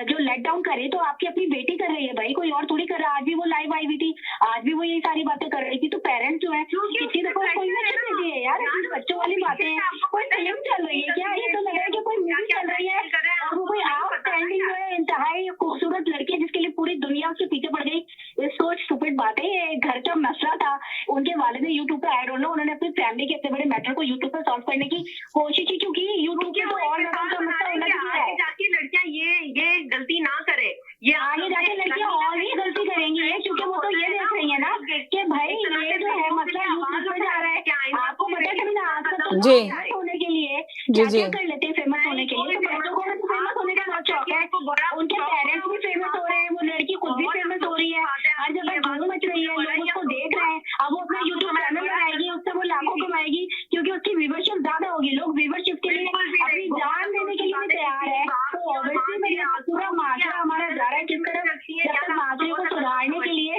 जो लेट डाउन करे तो आपकी अपनी बेटी कर रही है भाई, कोई और थोड़ी कर रहा है। आज भी वो लाइव आई हुई थी, आज भी वो यही सारी बातें कर रही थी, तो पेरेंट्स जो है किसी दफा कोई मैसेज देती है यार, बच्चों वाली बातें हैं, कोई फिल्म चल रही है क्या? ये तो लग रहा है कि कोई मूवी चल रही है, और वो कोई आउटस्टैंडिंग जो है इंतहाई खूबसूरत लड़की जिसके लिए पूरी दुनिया उसके पीछे पड़ गई। इसको स्टूपिड बात है, ये घर का मसला था, उनके वालिद ने यूट्यूब पे ऐड होना, उन्होंने अपनी फैमिली के इतने बड़े मैटर को यूट्यूब पे सॉल्व करने की कोशिश की, क्योंकि यूट्यूब के तो और लड़कियां ये गलती ना करे, ये आगे जाके लड़कियां और ही गलती करेंगी, क्योंकि वो तो ये देख रही है ना कि भाई ये जो है मतलब यूट्यूब पे जा रहा है, आपको पता है कभी ना आज जी होने के लिए जी कर लेते हैं फेमस होने के लिए, तो बच्चों को फेमस होने का बहुत शौक है, उनके पेरेंट्स भी फेमस हो रहे हैं, वो लड़की खुद भी फेमस हो रही है, हर जगह धूम मच रही है, लोग उसको देख रहे हैं। अब वो अपना यूट्यूब चैनल बनाएगी, उससे वो लाखों कमाएगी, क्योंकि उसकी व्यूवरशिप ज्यादा होगी, लोग व्यूवरशिप के लिए अपनी जान देने के लिए तैयार है। तो ऑब्वियसली पूरा माशरा हमारा जा रहा है किस तरह, जब तक माशरे को सुधारने के लिए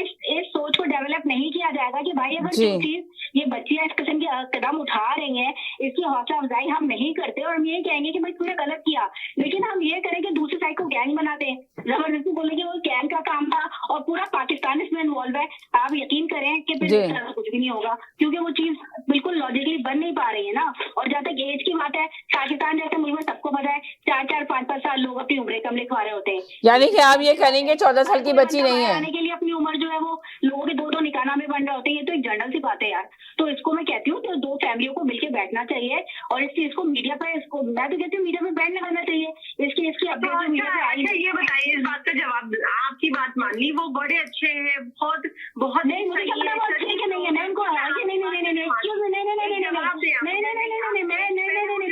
इस सोच को डेवलप नहीं किया जाएगा कि भाई अगर कोई चीज ये बच्चियां इस किस्म के कदम उठा रही हैं, इसकी हौसला अफजाई हम नहीं करते और हम यही कहेंगे कि भाई तुमने गलत किया, लेकिन हम ये करें कि दूसरी साइड को गैंग बनाते हैं, जबरदस्ती बोलेंगे वो गैंग का काम था और पूरा पाकिस्तान इसमें इन्वॉल्व है। आप यकीन करें कि फिर कुछ भी नहीं होगा, क्योंकि वो चीज बिल्कुल लॉजिकली बन नहीं पा रही है ना। और जहाँ तक एज की बात है, पाकिस्तान जैसे मुल्क में सबको पता है 4-4, 5-5 साल लोग अपनी उम्र कम लिखवा रहे होते हैं, यानी कि आप ये करेंगे 14 साल की बच्ची नहीं है आने के लिए अपनी उम्र जो है वो लोगों के 2-2 निकाह में बन रहे होते हैं। ये तो एक जनरल सी बात है यार। तो इसको मैं कहती हूँ तो 2 फैमिलियों को मिलकर बैठना चाहिए और इस चीज को मीडिया पे, इसको मैं तो कहती हूँ मीडिया पे बैन लगाना चाहिए, इसकी अपडेट जो मीडिया पे आई है। ये बताइए, इस बात का जवाब, आपकी बात मान ली, वो बड़े अच्छे हैं, बहुत बहुत नहीं, मुझे क्या पता वो अच्छे कि नहीं है, मैं उनको है कि नहीं,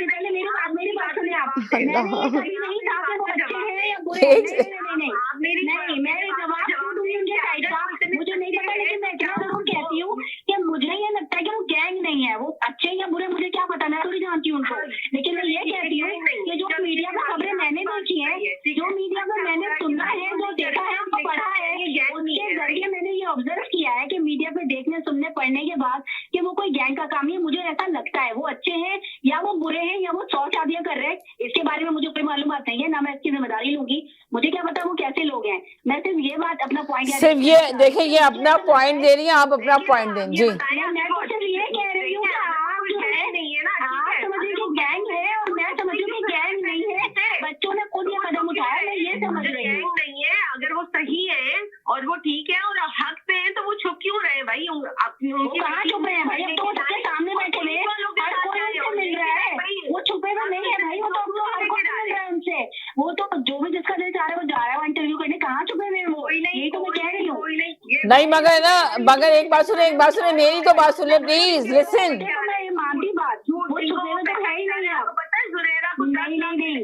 पहले मेरी बात सुनिए आप, मैंने ये कभी नहीं कहा कि वो अच्छे हैं या बुरे हैं, नहीं, मैं जवाब दूंगी उनके साइड का, मुझे नहीं पता, लेकिन मैं इतना जरूर कहती हूँ कि मुझे ये लगता है कि वो गैंग नहीं है, वो अच्छे या बुरे मुझे क्या पता, मैं थोड़ी जानती हूँ उनको, लेकिन मैं ये कहती हूँ कि जो मीडिया में खबरें मैंने देखी है, जो मीडिया में मैंने सुना है, जो देखा है, जो पढ़ा है, उसके जरिए कर रहे हैं, इसके बारे में मुझे कोई मालूमात नहीं है, ना मैं इसकी जिम्मेदारी लूंगी, मुझे क्या पता वो कैसे लोग हैं। मैं सिर्फ ये बात अपना पॉइंट, सिर्फ ये देखिए, ये अपना पॉइंट दे रही है, आप अपना पॉइंट दें जी। मैं तो सिर्फ ये कह रही हूँ कि आप जो है नहीं है ना, आप समझिए कि गैंग है और मैं समझ रही हूँ कि गैंग नहीं है, बच्चों ने खुद ये कदम उठाया, मैं ये समझ रही हूँ। गैंग नहीं है, अगर वो सही है और वो ठीक है और हक पे है तो वो छुप क्यों रहे भाई? कहाँ छुपे हैं भाई? अब तो उसके सामने बैठे हुए हैं, हर कोई उनसे मिल रहा है, वो छुपे हुए नहीं है भाई, वो तो हम लोग हर कोई मिल रहा है उनसे, वो तो जो भी जिसका दिल चाह रहा है वो जा रहा है इंटरव्यू करने, कहाँ छुपे हुए हैं वो? यही तो मैं कह रही हूँ। नहीं मगर ना, मगर एक बात सुने, मेरी तो बात सुन ले प्लीज, लिसन। मैं मानती बात, वो छुपे हुए तो है ही नहीं। आप पता है जुरेरा को नहीं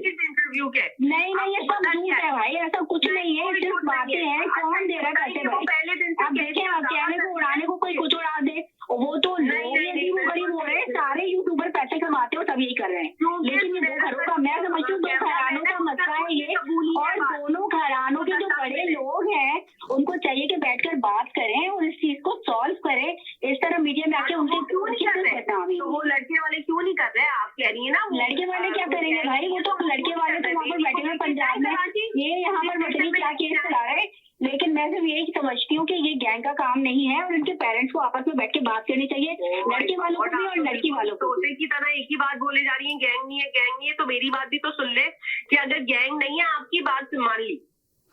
इंटरव्यू के नहीं ये सब झूठ है भाई, ऐसा कुछ नहीं है, सिर्फ बातें हैं। कौन दे रहा है पैसे भाई? पहले दिन आप देखें, आप कहने को उड़ाने को कोई कुछ उड़ा दे, वो तो लोग यदि वो गरीब हो रहे हैं, सारे यूट्यूबर पैसे कमाते हो सब यही कर रहे हैं, लेकिन ये दो घरों का, मैं समझती हूँ 2 घरानों का मसला है ये, और दोनों घरानों के जो बड़े लोग हैं उनको चाहिए कि बैठकर बात करें और इस चीज को सॉल्व करें। इस तरह मीडिया में आके उनके क्यों नहीं कर रहे? तो वो लड़के वाले क्यों नहीं कर रहे? आप कह रही है ना लड़के वाले क्या करेंगे भाई? वो तो लड़के वाले तो वहाँ पर बैठे हुए पंजाब में, ये यहाँ पर बटनी क्या केस चला रहे हैं। लेकिन मैं सिर्फ यही समझती हूँ कि ये गैंग का काम नहीं है और इनके पेरेंट्स को आपस में बैठ के बात करनी चाहिए, लड़के वालों को भी और लड़की वालों को। तोते की तरह एक ही बात बोले जा रही है, गैंग नहीं है, तो मेरी बात भी तो सुन ले कि अगर गैंग नहीं है, आपकी बात मान ली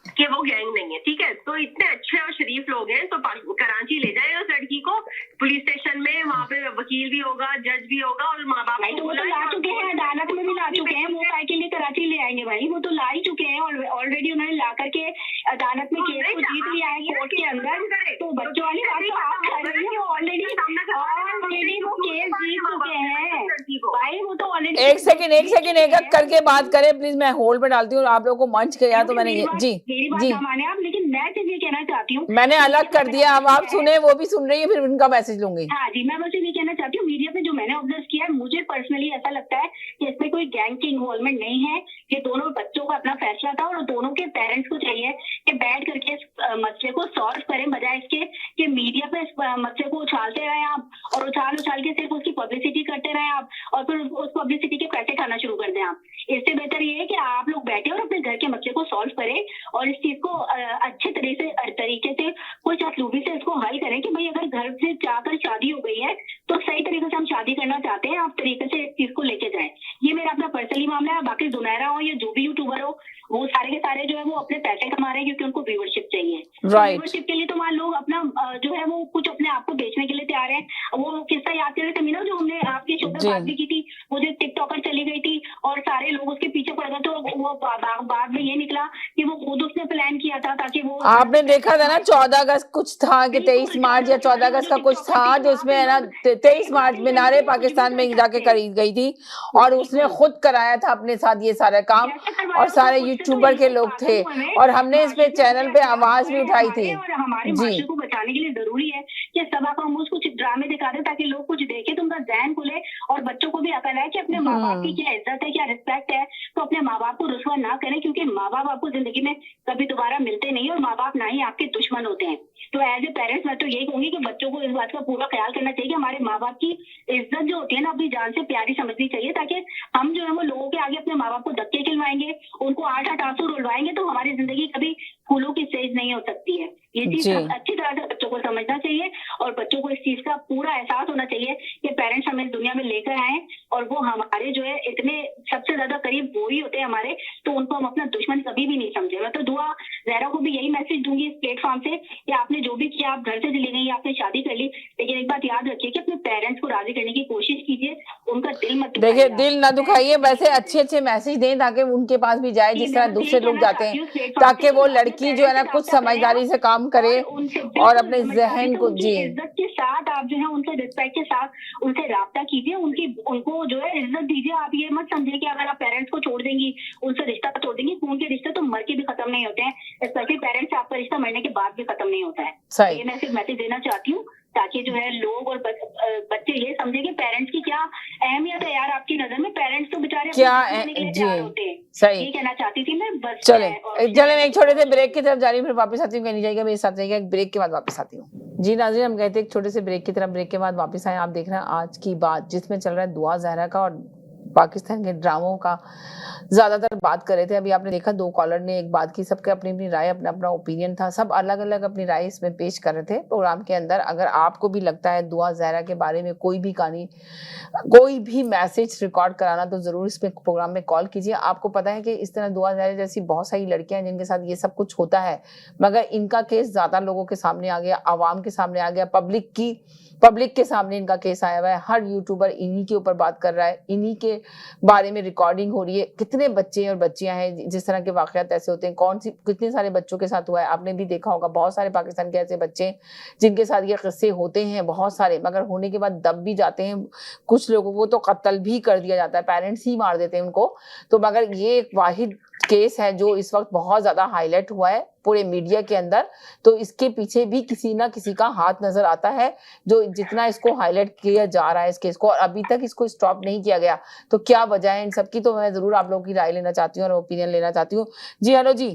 कि वो गैंग नहीं है, ठीक है, तो इतने अच्छे और शरीफ लोग हैं तो कराची ले जाए उस लड़की को पुलिस स्टेशन में, वहाँ पे वकील भी होगा, जज भी होगा और माँ बाप तो वो तो ला चुके हैं, अदालत में भी ला चुके हैं, वो काय के लिए कराची ले आएंगे भाई? वो तो ला ही चुके हैं ऑलरेडी, उन्होंने ला करके अदालत में केस को जीत लिया है कोर्ट के अंदर। तो बच्चों वाली बात तो आप कर रही है, ऑलरेडी वो केस जीत चुके हैं भाई, वो तो ऑलरेडी। एक सेकंड एक करके बात करें प्लीज, मैं होल्ड पे डालती हूँ, आप लोगों को मंच किया तो मैंने जी जी माने आप, लेकिन मैं सिर्फ ये कहना चाहती हूँ, मैंने अलग कर दिया, अब आप सुने, वो भी सुन रही है, फिर उनका मैसेज लूंगी। हाँ जी, मैं बस ये कहना चाहती हूँ, मीडिया पे जो मैंने ऑब्जर्व किया है, मुझे पर्सनली ऐसा लगता है कि इसमें कोई गैंग की इन्वॉल्वमेंट नहीं है, ये दोनों बच्चों का अपना फैसला था और दोनों के पेरेंट्स को चाहिए कि बैठ करके इस मसले को सॉल्व करें, बजाय इसके कि मीडिया पे इस मसले को उछालते रहे आप और उछाल के सिर्फ उसकी पब्लिसिटी करते रहे आप और फिर उस पब्लिसिटी के पैसे खाना शुरू कर दें आप। इससे बेहतर ये है कि आप लोग बैठे और अपने घर के मसले को सॉल्व करें और इस चीज को अच्छे तरीके से कोई चातलूबी से इसको हल करें कि भाई अगर घर से जाकर शादी हो गई है तो सही तरीके से हम शादी करना चाहते हैं, आप तरीके से इस चीज को लेके जाएं। ये मेरा अपना पर्सनली मामला है। बाकी जुनैरा हो या जो भी यूट्यूबर हो, वो सारे के सारे जो है वो अपने पैसे कमा रहे हैं क्योंकि उनको व्यूअरशिप चाहिए। व्यूअरशिप के लिए तो मान लोग अपना जो है वो कुछ अपने आप को बेचने के लिए तैयार है। वो किस्सा याद कर रहे थे मीना, जो हमने आपके शो पे बात भी की थी, वो जो टिकटॉकर चली गई थी और सारे लोग उसके पीछे पड़ गए, तो वो बाद में ये निकला कि वो खुद उसने प्लान किया था ताकि वो, आपने देखा था ना 14 अगस्त कुछ था कि 23 मार्च या 14 अगस्त का कुछ था, जो उसमें है ना 23 मार्च मीनारे पाकिस्तान में जाके खरीद गई थी और उसने खुद कराया था अपने साथ ये सारा काम और सारे यूट्यूबर के लोग थे और हमने इस पे चैनल पे आवाज भी उठाई थी। और हमारे माशरे को बचाने के लिए जरूरी है कि सब आप हम कुछ ड्रामे दिखा दें ताकि लोग कुछ देखे तो उनका ज़हन खुले और बच्चों को भी अकल है कि अपने माँ बाप की क्या इज्जत है, क्या रिस्पेक्ट है। तो अपने माँ बाप को रुस्वा ना करें क्योंकि माँ बाप आपको जिंदगी में कभी दोबारा मिलते नहीं और माँ बाप ना ही आपके दुश्मन होते हैं। तो एज ए पेरेंट्स मैं तो यही कहूंगी कि बच्चों को इस बात का पूरा ख्याल करना चाहिए कि हमारे माँ बाप की इज्जत जो होती है ना अपनी जान से प्यारी समझनी चाहिए, ताकि हम जो है वो लोगों के आगे अपने माँ बाप को धक्के खिलवाएंगे, उनको 8 आंसू रुलवाएंगे तो हमारी जिंदगी कभी फूलों की सेज नहीं हो सकती है। ये चीज अच्छी तरह से बच्चों को समझना चाहिए और बच्चों को इस चीज का पूरा एहसास होना चाहिए कि पेरेंट्स हमें दुनिया में लेकर आए और वो हमारे जो है इतने सबसे ज्यादा करीब वो ही होते हैं हमारे, तो उनको हम अपना दुश्मन कभी भी नहीं समझे। मैं तो दुआ ज़हरा को भी यही मैसेज दूंगी इस प्लेटफॉर्म से कि आपने जो भी किया, आप घर से चली गई, आपने शादी कर ली, लेकिन एक बात याद रखिए कि अपने पेरेंट्स को राजी करने की कोशिश कीजिए, उनका दिल मत देखिए, दिल ना दुखाइए, वैसे अच्छे मैसेज दें ताकि उनके पास भी जाए जिस तरह दूसरे लोग जाते हैं, ताकि वो लड़की जो है ना कुछ समझदारी से काम करे और अपने जहन को जी इज्जत के साथ आप जो है उनसे रिस्पेक्ट के साथ उनसे राब्ता कीजिए, उनको जो है इज्जत दीजिए। आप ये मत समझिए कि अगर आप पेरेंट्स को छोड़ देंगी, उनसे रिश्ता तोड़ देंगी, खून के रिश्ते तो मर के भी खत्म नहीं होते हैं, स्पेशली पेरेंट्स से आपका रिश्ता मरने के बाद भी खत्म नहीं होता है। ये मैं सिर्फ मैसेज देना चाहती हूँ ताकि जो है लोग और बच्चे ये समझे कि पेरेंट्स की क्या अहमियत है यार आपकी नजर में। पेरेंट्स तो बेचारे क्या होते हैं। सही ये कहना चाहती थी मैं बस। चले मैं एक छोटे से ब्रेक की तरफ जा रही हूँ, फिर वापस आती हूँ, कहनी जाएगा मेरे साथ जाएगा, एक ब्रेक के बाद वापस आती हूँ। जी नाज़रीन, हम गए थे एक छोटे से ब्रेक की तरफ, ब्रेक के बाद वापस आए। आप देख रहे हैं आज की बात जिसमें चल रहा है दुआ ज़हरा का और पाकिस्तान के ड्रामों का ज्यादातर बात कर रहे थे। अभी आपने देखा 2 कॉलर ने एक बात की, सबके अपनी अपनी राय, अपना अपना ओपिनियन था, सब अलग अलग अपनी राय इसमें पेश कर रहे थे प्रोग्राम के अंदर। अगर आपको भी लगता है दुआ ज़हरा के बारे में कोई भी कहानी, कोई भी मैसेज रिकॉर्ड कराना, तो जरूर इसमें प्रोग्राम में कॉल कीजिए। आपको पता है कि इस तरह दुआ ज़हरा जैसी बहुत सारी लड़कियां हैं जिनके साथ ये सब कुछ होता है, मगर इनका केस ज्यादा लोगों के सामने आ गया, आवाम के सामने आ गया, पब्लिक के सामने इनका केस आया हुआ है। हर यूट्यूबर इन्हीं के ऊपर बात कर रहा है, इन्हीं के बारे में रिकॉर्डिंग हो रही है। कितने बच्चे और बच्चियां हैं जिस तरह के वाकयात ऐसे होते हैं, कितने सारे बच्चों के साथ हुआ है, आपने भी देखा होगा। बहुत सारे पाकिस्तान के ऐसे बच्चे जिनके साथ ये किस्से होते हैं, बहुत सारे, मगर होने के बाद दब भी जाते हैं। कुछ लोगों को तो कत्ल भी कर दिया जाता है, पेरेंट्स ही मार देते हैं उनको। तो मगर ये एक वाहिद केस है जो इस वक्त बहुत ज्यादा हाईलाइट हुआ है पूरे मीडिया के अंदर। तो इसके पीछे भी किसी ना किसी का हाथ नजर आता है, जो जितना इसको हाईलाइट किया जा रहा है इस केस को, और अभी तक इसको स्टॉप नहीं किया गया। तो क्या वजह है इन सब की, तो मैं जरूर आप लोगों की राय लेना चाहती हूँ और ओपिनियन लेना चाहती हूँ। जी हेलो जी।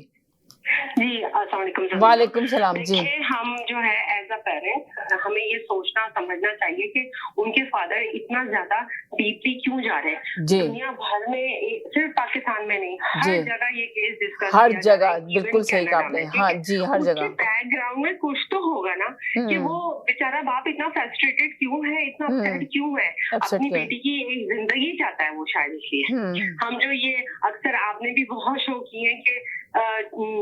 जी अस्सलाम वालेकुम। वालेकुम सलाम जी। हम जो है एज अ पेरेंट हमें ये सोचना समझना चाहिए कि उनके फादर इतना ज्यादा डीपली क्यों जा रहे हैं। दुनिया भर में, सिर्फ पाकिस्तान में नहीं, हर जगह ये केस डिस्कस हर जगह, बिल्कुल सही कहा आपने। हाँ जी, हर जगह बैकग्राउंड में कुछ तो होगा ना कि वो बेचारा बाप इतना फ्रस्ट्रेटेड क्यों है, इतना अपसेट क्यों है, अपनी बेटी की एक जिंदगी चाहता है वो शायद इसलिए। हम जो ये अक्सर आपने भी बहुत शो किए हैं कि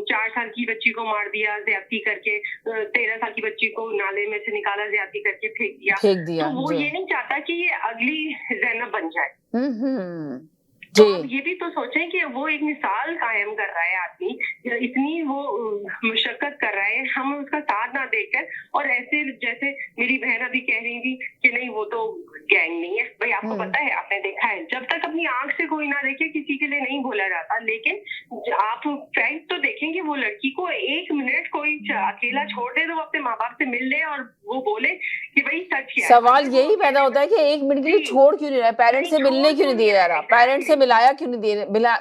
4 साल की बच्ची को मार दिया ज्यादती करके, 13 साल की बच्ची को नाले में से निकाला ज्यादती करके फेंक दिया। तो वो ये नहीं चाहता कि ये अगली ज़ैनब बन जाए। तो आप ये भी तो सोचें कि वो एक मिसाल कायम कर रहा है आदमी, इतनी वो मशक्कत कर रहा है, हम उसका साथ ना देकर, और ऐसे जैसे मेरी बहन अभी कह रही थी कि नहीं वो तो गैंग नहीं है। भाई आपको पता है, आपने देखा है, जब तक अपनी आंख से कोई ना देखे किसी के लिए नहीं बोला जाता। लेकिन आप फैक्ट तो देखेंगे, वो लड़की को 1 मिनट कोई अकेला छोड़ दे तो वो अपने माँ बाप से मिल ले और वो बोले कि भाई सच है। सवाल यही पैदा होता है कि 1 मिनट के लिए छोड़ क्यों नहीं रहा है, पेरेंट्स से मिलने क्यों नहीं दिया जा रहा, पेरेंट्स से मिलाया क्यों नहीं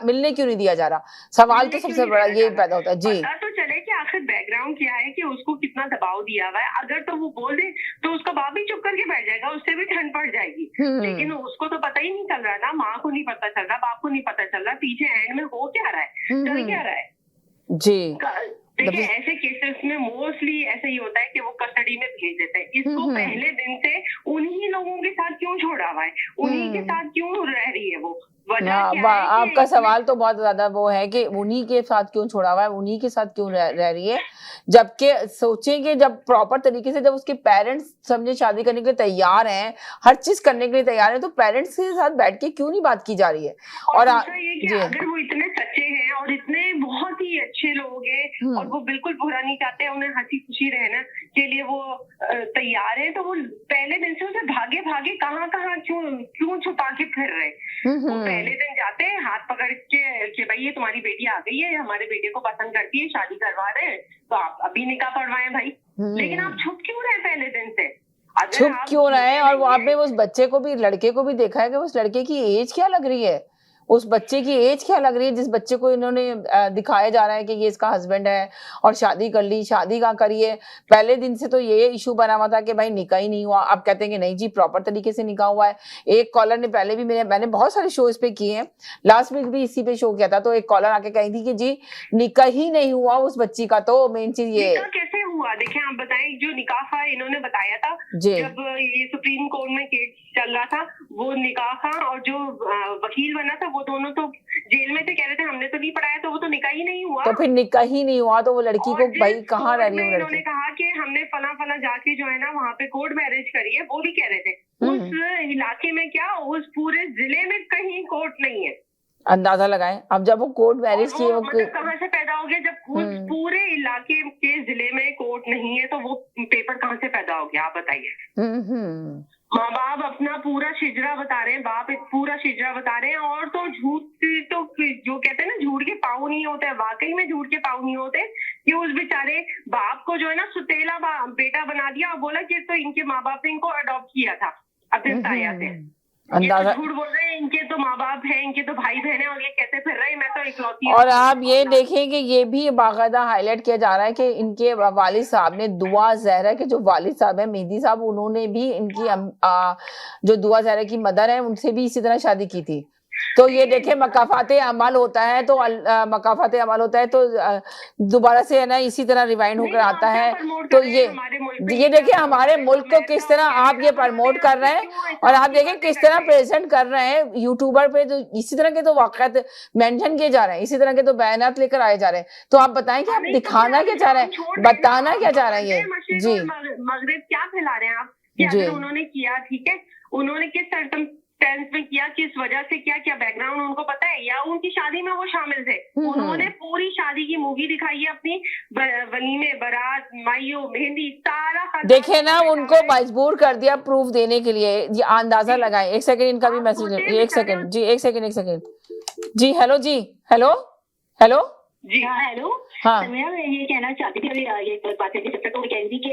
मिलने क्यों नहीं दिया जा रहा। सवाल तो सबसे बड़ा ये पैदा होता है। जी, पता तो चले कि आखिर बैकग्राउंड क्या है, कि उसको कितना दबाव दिया हुआ है। अगर तो वो बोल दे तो उसका बाप भी चुप करके बैठ जाएगा, उससे भी ठंड पड़ जाएगी। लेकिन उसको तो पता ही नहीं चल रहा था, माँ को नहीं पता चल रहा, बाप को नहीं पता चल रहा, पीछे एंड में हो क्या रहा है, चल क्या रहा है। जी देखिए ऐसे केसेस में मोस्टली ऐसे ही होता है कि वो कस्टडी में भेज देते हैं। इसको पहले दिन से उन्हीं लोगों के साथ क्यों छोड़ा हुआ है, उन्हीं के साथ क्यों रह रही है वो। आपका सवाल तो बहुत ज्यादा वो है कि उन्हीं के साथ क्यों छोड़ा हुआ है, उन्हीं के साथ क्यों रह रही है, जबकि सोचेंगे जब प्रॉपर तरीके से, जब उसके पेरेंट्स समझे शादी करने के लिए तैयार हैं, हर चीज करने के लिए तैयार हैं, तो पेरेंट्स के साथ बैठ के क्यों नहीं बात की जा रही है। और अगर वो इतने सच्चे हैं और इतने बहुत ही अच्छे लोग हैं और वो बिल्कुल बुरा नहीं चाहते, उन्हें हंसी खुशी रहना के लिए वो तैयार है, तो वो पहले दिन से उसे भागे भागे कहाँ क्यों छुपा के फिर रहे। पहले दिन जाते हैं हाथ पकड़ के कि भाई ये तुम्हारी बेटी आ गई है, हमारे बेटे को पसंद करती है, शादी करवा रहे हैं, तो आप अभी निकाह पढ़वाएं भाई। लेकिन आप छुप क्यों रहे पहले दिन से, छुप क्यों रहे। और आपने उस बच्चे को भी, लड़के को भी देखा है कि उस लड़के की एज क्या लग रही है, उस बच्चे की एज क्या लग रही है, जिस बच्चे को इन्होंने दिखाया जा रहा है कि ये इसका हस्बैंड है और शादी कर ली। शादी कहाँ करी है, पहले दिन से तो ये इशू बना हुआ था कि भाई निकाह ही नहीं हुआ। आप कहते हैं कि नहीं जी प्रॉपर तरीके से निकाह हुआ है। एक कॉलर ने पहले भी मैंने बहुत सारे शो इस पे किए हैं, लास्ट वीक भी इसी पे शो किया था, तो एक कॉलर आके कही थी कि जी निकाह ही नहीं हुआ उस बच्ची का। तो मेन चीज ये कैसे हुआ, देखें आप बताएं, जो निकाह था इन्होंने बताया था जब ये सुप्रीम कोर्ट में केस चल रहा था, वो निकाह था, और जो वकील बना था वो दोनों तो जेल में थे, कह रहे थे हमने तो नहीं पढ़ाया, तो वो तो निकाह ही नहीं हुआ। तो फिर निकाह ही नहीं हुआ तो वो लड़की को भाई कहाँ रह रही है। उन्होंने कहा कि हमने फला जाके जो है ना वहाँ पे कोर्ट मैरिज करी है, वो भी कह रहे थे उस इलाके में, क्या उस पूरे जिले में कहीं कोर्ट नहीं है। अंदाजा लगाएं अब, जब वो कोर्ट मैरिज की मतलब कहाँ से पैदा हो गया, जब उस पूरे इलाके के जिले में कोर्ट नहीं है, तो वो पेपर कहाँ से पैदा हो गया, आप बताइए। माँ बाप अपना पूरा शिजरा बता रहे हैं, बाप एक पूरा शिजरा बता रहे हैं, और तो झूठ, तो जो कहते हैं ना झूठ के पाँव नहीं होते, वाकई में झूठ के पाँव नहीं होते, कि उस बेचारे बाप को जो है ना सुतेला बेटा बना दिया और बोला कि तो इनके माँ बाप ने इनको अडॉप्ट किया था अपने ताया से। अंदाजा झूठ बोल रहे हैं, इनके तो माँ बाप है, इनके तो भाई बहन है, और ये कहते फिर रहे मैं तो इकलौती। और आप ये देखें कि ये भी बाकायदा हाईलाइट किया जा रहा है कि इनके वालिद साहब ने, दुआ ज़हरा के जो वालिद साहब है मेहदी साहब, उन्होंने भी इनकी जो दुआ ज़हरा की मदर है उनसे भी इसी तरह शादी की थी। तो ये देखे मकाफाते अमल होता है, तो मकाफाते अमल होता है तो दोबारा से है ना इसी तरह रिवाइंड होकर आता है। तो ये देखिए हमारे मुल्क को किस तरह आप ये प्रमोट कर रहे हैं, और आप देखिए किस तरह प्रेजेंट कर रहे हैं यूट्यूबर पे, तो इसी तरह के तो वाक़यात मेंशन किए जा रहे हैं, इसी तरह के तो बयानात लेकर आए जा रहे हैं। तो आप बताएं कि आप दिखाना क्या चाह रहे हैं, बताना क्या चाह रहे हैं ये जी मगरिब क्या फैला रहे हैं आप जी। उन्होंने किया ठीक है, उन्होंने किस सर्कमस्टेंस में किया, किस वजह से किया, क्या बैकग्राउंड उनको पता है, या उनकी शादी में वो शामिल थे? उन्होंने पूरी शादी की मूवी दिखाई है अपनी, वलीमे, बारात, माइयो, मेहंदी, सारा देखे ना, उनको मजबूर कर दिया प्रूफ देने के लिए। ये अंदाजा लगाएं। एक सेकंड इनका भी मैसेज, एक सेकंड जी, एक सेकंड जी। हेलो जी, हेलो हेलो जी हाँ हेलो हाँ। मैं ये कहना चाहती थी, ये बात है जब तक वो कह रही थी कि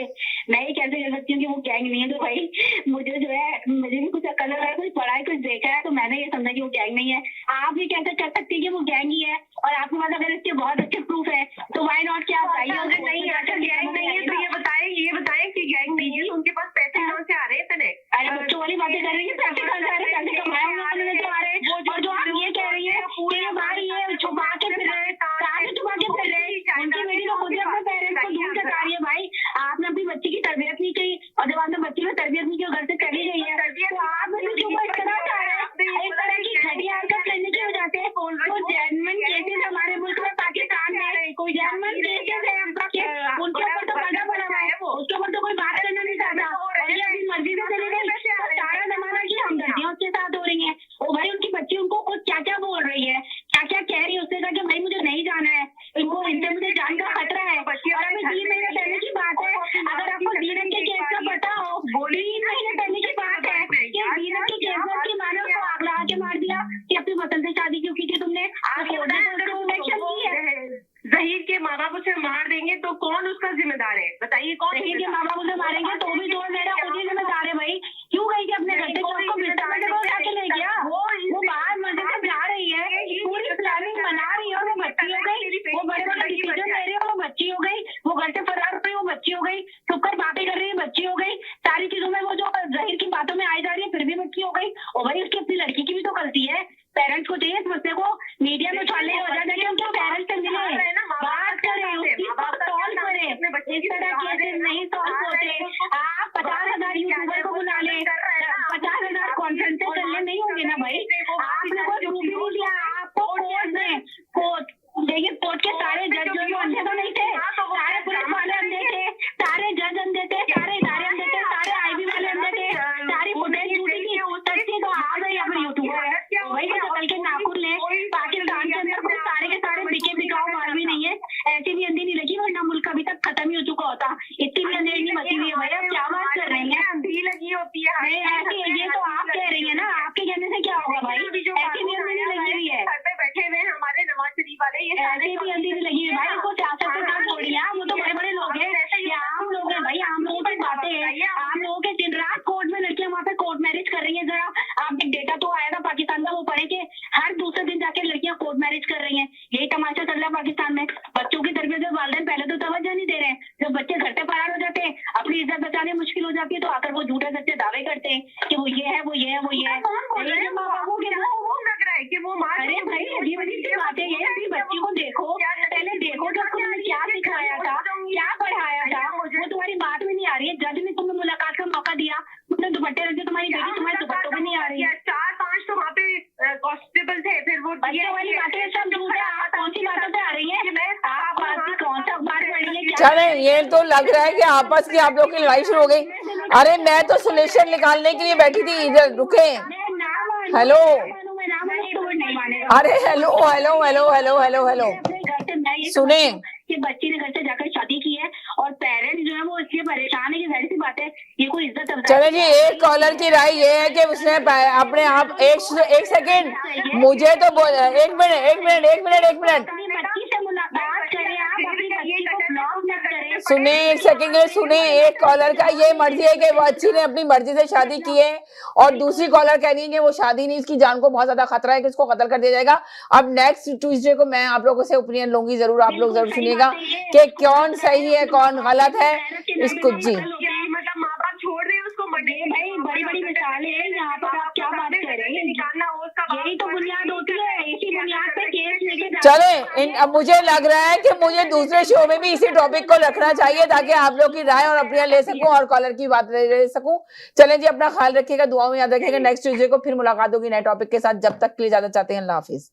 मैं ये कैसे कह सकती हूँ कि वो गैंग नहीं है। तो भाई मुझे जो है, मुझे भी कुछ अकल है, कुछ पढ़ा है, कुछ देखा है, तो मैंने ये समझा कि वो गैंग नहीं है। आप ये कैसे कह सकती है कि वो गैंग ही है, और आपके पास अगर इसके बहुत अच्छे प्रूफ है तो व्हाई नॉट, क्या बताइए। अगर नहीं अगर गैंग नहीं है तो ये बताए कि गैंग नहीं है, उनके पास पैसे कहाँ से आ रहे हैं इतने? अरे बच्चों वाली बातें कर रही है, पैसे कहाँ से आ रहे हैं, पैसे कमाए उन्होंने तो आ रहे हैं। और जो आप ये कह रही है पूरे भाई ये छुपा के फिर रहे, छुपा के फिर रहे, उनकी बेटी तो खुद ही अपने पेरेंट्स को दूर से रही है। भाई आपने अपनी बच्ची की तरबियत नहीं की, और जब आपने बच्ची में तरबियत नहीं की, घर से चली गई है, तो आप इतना चाह रहे हैं इस तरह की घटिया हरकत करने की वजह से। तो जेन्युइन केसेस हमारे मुल्क में, पाकिस्तान में कोई जेन्युइन केसेस है, उनके ऊपर तो मर्डर बना हुआ है, उसके ऊपर तो कोई बात करना नहीं चाहता, और ये अपनी मर्जी से चली गई। सारा जमाना की हमदर्दियां उसके साथ हो रही है। वो भाई उनकी बच्ची उनको खुद क्या क्या बोल रही है, क्या क्या कह रही है, उससे कहा कि भाई मुझे नहीं जाना है, इनको इनसे मुझे जान का खतरा है। और अभी 3 महीने पहले की बात है, अगर आपको दीनत के केस का पता हो, 3 महीने पहले की बात है कि दीनत के केस में उसकी माँ ने उसको आग लगा के मार दिया कि अपनी वतन से शादी क्यों की थी तुमने। जहीर के माँ बाप उसे मार देंगे तो कौन उसका जिम्मेदार है? बताइए कौन? जहीर के माँ बाप उसे मारेंगे तो भी तो मेरा खुद ही जिम्मेदार है भाई। क्यों गई थी अपने घर से, उसको ले गया, वो बाहर मजे से जा रही है, पूरी प्लानिंग बना रही है, वो बच्ची हो गई, वो बड़े बड़े डिसीजन ले रही है, वो बच्ची हो गई, वो घर से फरार हो गई, वो बच्ची हो गई, छुपकर बातें कर रही है, बच्ची हो गई, सारी चीजों में वो जो जहीर की बातों में आई जा रही है, फिर भी बच्ची हो गई। और भाई उसकी अपनी लड़की की भी तो गलती है। पेरेंट्स को चाहिए इस मसले को मीडिया में उछालने की वजह से उनके पेरेंट्स से मिले, बात करें, उसकी सॉल्व करें। इस तरह केसेस नहीं सॉल्व होते। आप 50,000 यूट्यूबर को बुला ले, 50,000 कॉन्फ्रेंसेस कर ले, नहीं होंगे ना भाई। आपने कोई प्रूफ नहीं दिया, आपको कोर्ट देखिए, कोर्ट के सारे जज जो है अंधे तो नहीं थे, सारे पुलिस वाले अंधे थे, सारे जज अंधे थे, सारे इदारे अंधे थे, सारे आईबी वाले अंधे थे, सारी फुटेज छूटी थी, सच्ची तो आ गई अपने यूट्यूबर। वही तो कल के नाखून ले, पाकिस्तान के अंदर कोई सारे के सारे बिके बिकाऊ माल भी नहीं है। ऐसी भी अंधी नहीं लगी, वरना मुल्क अभी तक खत्म ही हो चुका होता। इतनी भी अंधेरी नहीं मची हुई है। भैया क्या बात कर रही है, अंधी लगी होती है ये तो आप कह रही है ना, आपके कहने से क्या होगा भाई? ऐसी भी अंधी नहीं लगी हुई है, घर पे बैठे हुए हमारे नवाज शरीफ वाले, ये ऐसी भी अंधी नहीं लगी हुई भाई। उनको सियासत से ना छोड़िए, वो तो बड़े बड़े लोग हैं, ये आम लोग हैं भाई, आम लोगों की बातें हैं। आम लोगों के दिन रात कोर्ट में लड़कियां वहाँ पे कोर्ट मैरिज कर रही है। जरा आप डेटा तो आया था पाकिस्तान का, वो पढ़े कि हर दूसरे दिन जाके लड़कियां कोर्ट मैरिज कर रही हैं। यही तमाशा चल रहा है पाकिस्तान में। बच्चों की तरबियत में वालिदैन पहले तो तवज्जो नहीं दे रहे हैं, जब बच्चे घर से फरार हो जाते हैं, अपनी इज्जत बचाने मुश्किल हो जाती है, तो आकर वो झूठे सच्चे दावे करते हैं कि वो ये है, वो ये है, वो ये है। माँ बापों के वो लग रहा है कि वो माँ, अरे भाई अजीब अजीब सी बातें हैं। अपनी बच्ची को देखो, पहले देखो कि उसको तुमने क्या सिखाया था, क्या पढ़ाया था, वो तुम्हारी बात में नहीं आ रही है। जज ने तुम्हें मुलाकात का मौका दिया, तुमने दुपट्टे रखे, तुम्हारी बेटी तुम्हारे दुपट्टों में नहीं आ रही है। 4-5 तो वहाँ पे कांस्टेबल थे, फिर वो बच्चे वाली बातें सब झूठ है। आप कौन सी बातों पे आ रही है? आप कौन सा बात पढ़ी है? चले, ये तो लग रहा है कि आपस की आप लोग की लड़ाई शुरू हो गई। अरे मैं तो सोल्यूशन निकालने के लिए बैठी थी, इधर रुके। हेलो, अरे hello hello hello hello hello hello, सुने कि बच्ची ने घर से जाकर शादी की है, और पेरेंट्स जो है वो इसलिए परेशान है कि जाहिर सी बात है ये कोई इज्जत। चले जी, एक कॉलर की राय ये है कि उसने अपने आप एक सेकंड मुझे तो बोल, एक मिनट सुने, एक सेकंड के लिए सुने। एक कॉलर का ये मर्जी है कि वो अच्छी ने अपनी मर्जी से शादी की है, और दूसरी कॉलर कह रही है कि वो शादी नहीं, इसकी जान को बहुत ज्यादा खतरा है कि इसको कत्ल कर दिया जाएगा। अब नेक्स्ट ट्यूसडे को मैं आप लोगों से ओपिनियन लूंगी जरूर, आप लोग जरूर सुनिएगा कि कौन सही है कौन गलत है इसको। जी मतलब माँ बाप छोड़ रहे हैं उसको ये भाई बड़ी बड़ी मिसालें हैं, यहाँ पर आप क्या बात कर रहे हैं, निकालना हो उसका यही तो बुनियाद होती है, इसी बुनियाद पे केस लेके चले अब मुझे लग रहा है कि मुझे दूसरे शो में भी इसी टॉपिक को रखना चाहिए ताकि आप लोग की राय और अपनियां ले सकूं और कॉलर की बात ले सकूं। चलें जी, अपना ख्याल रखिएगा, दुआओं में याद रखिएगा। नेक्स्ट ट्यूसडे को फिर मुलाकात होगी नए टॉपिक के साथ। जब तक के लिए इजाजत चाहते हैं, अल्लाह हाफिज।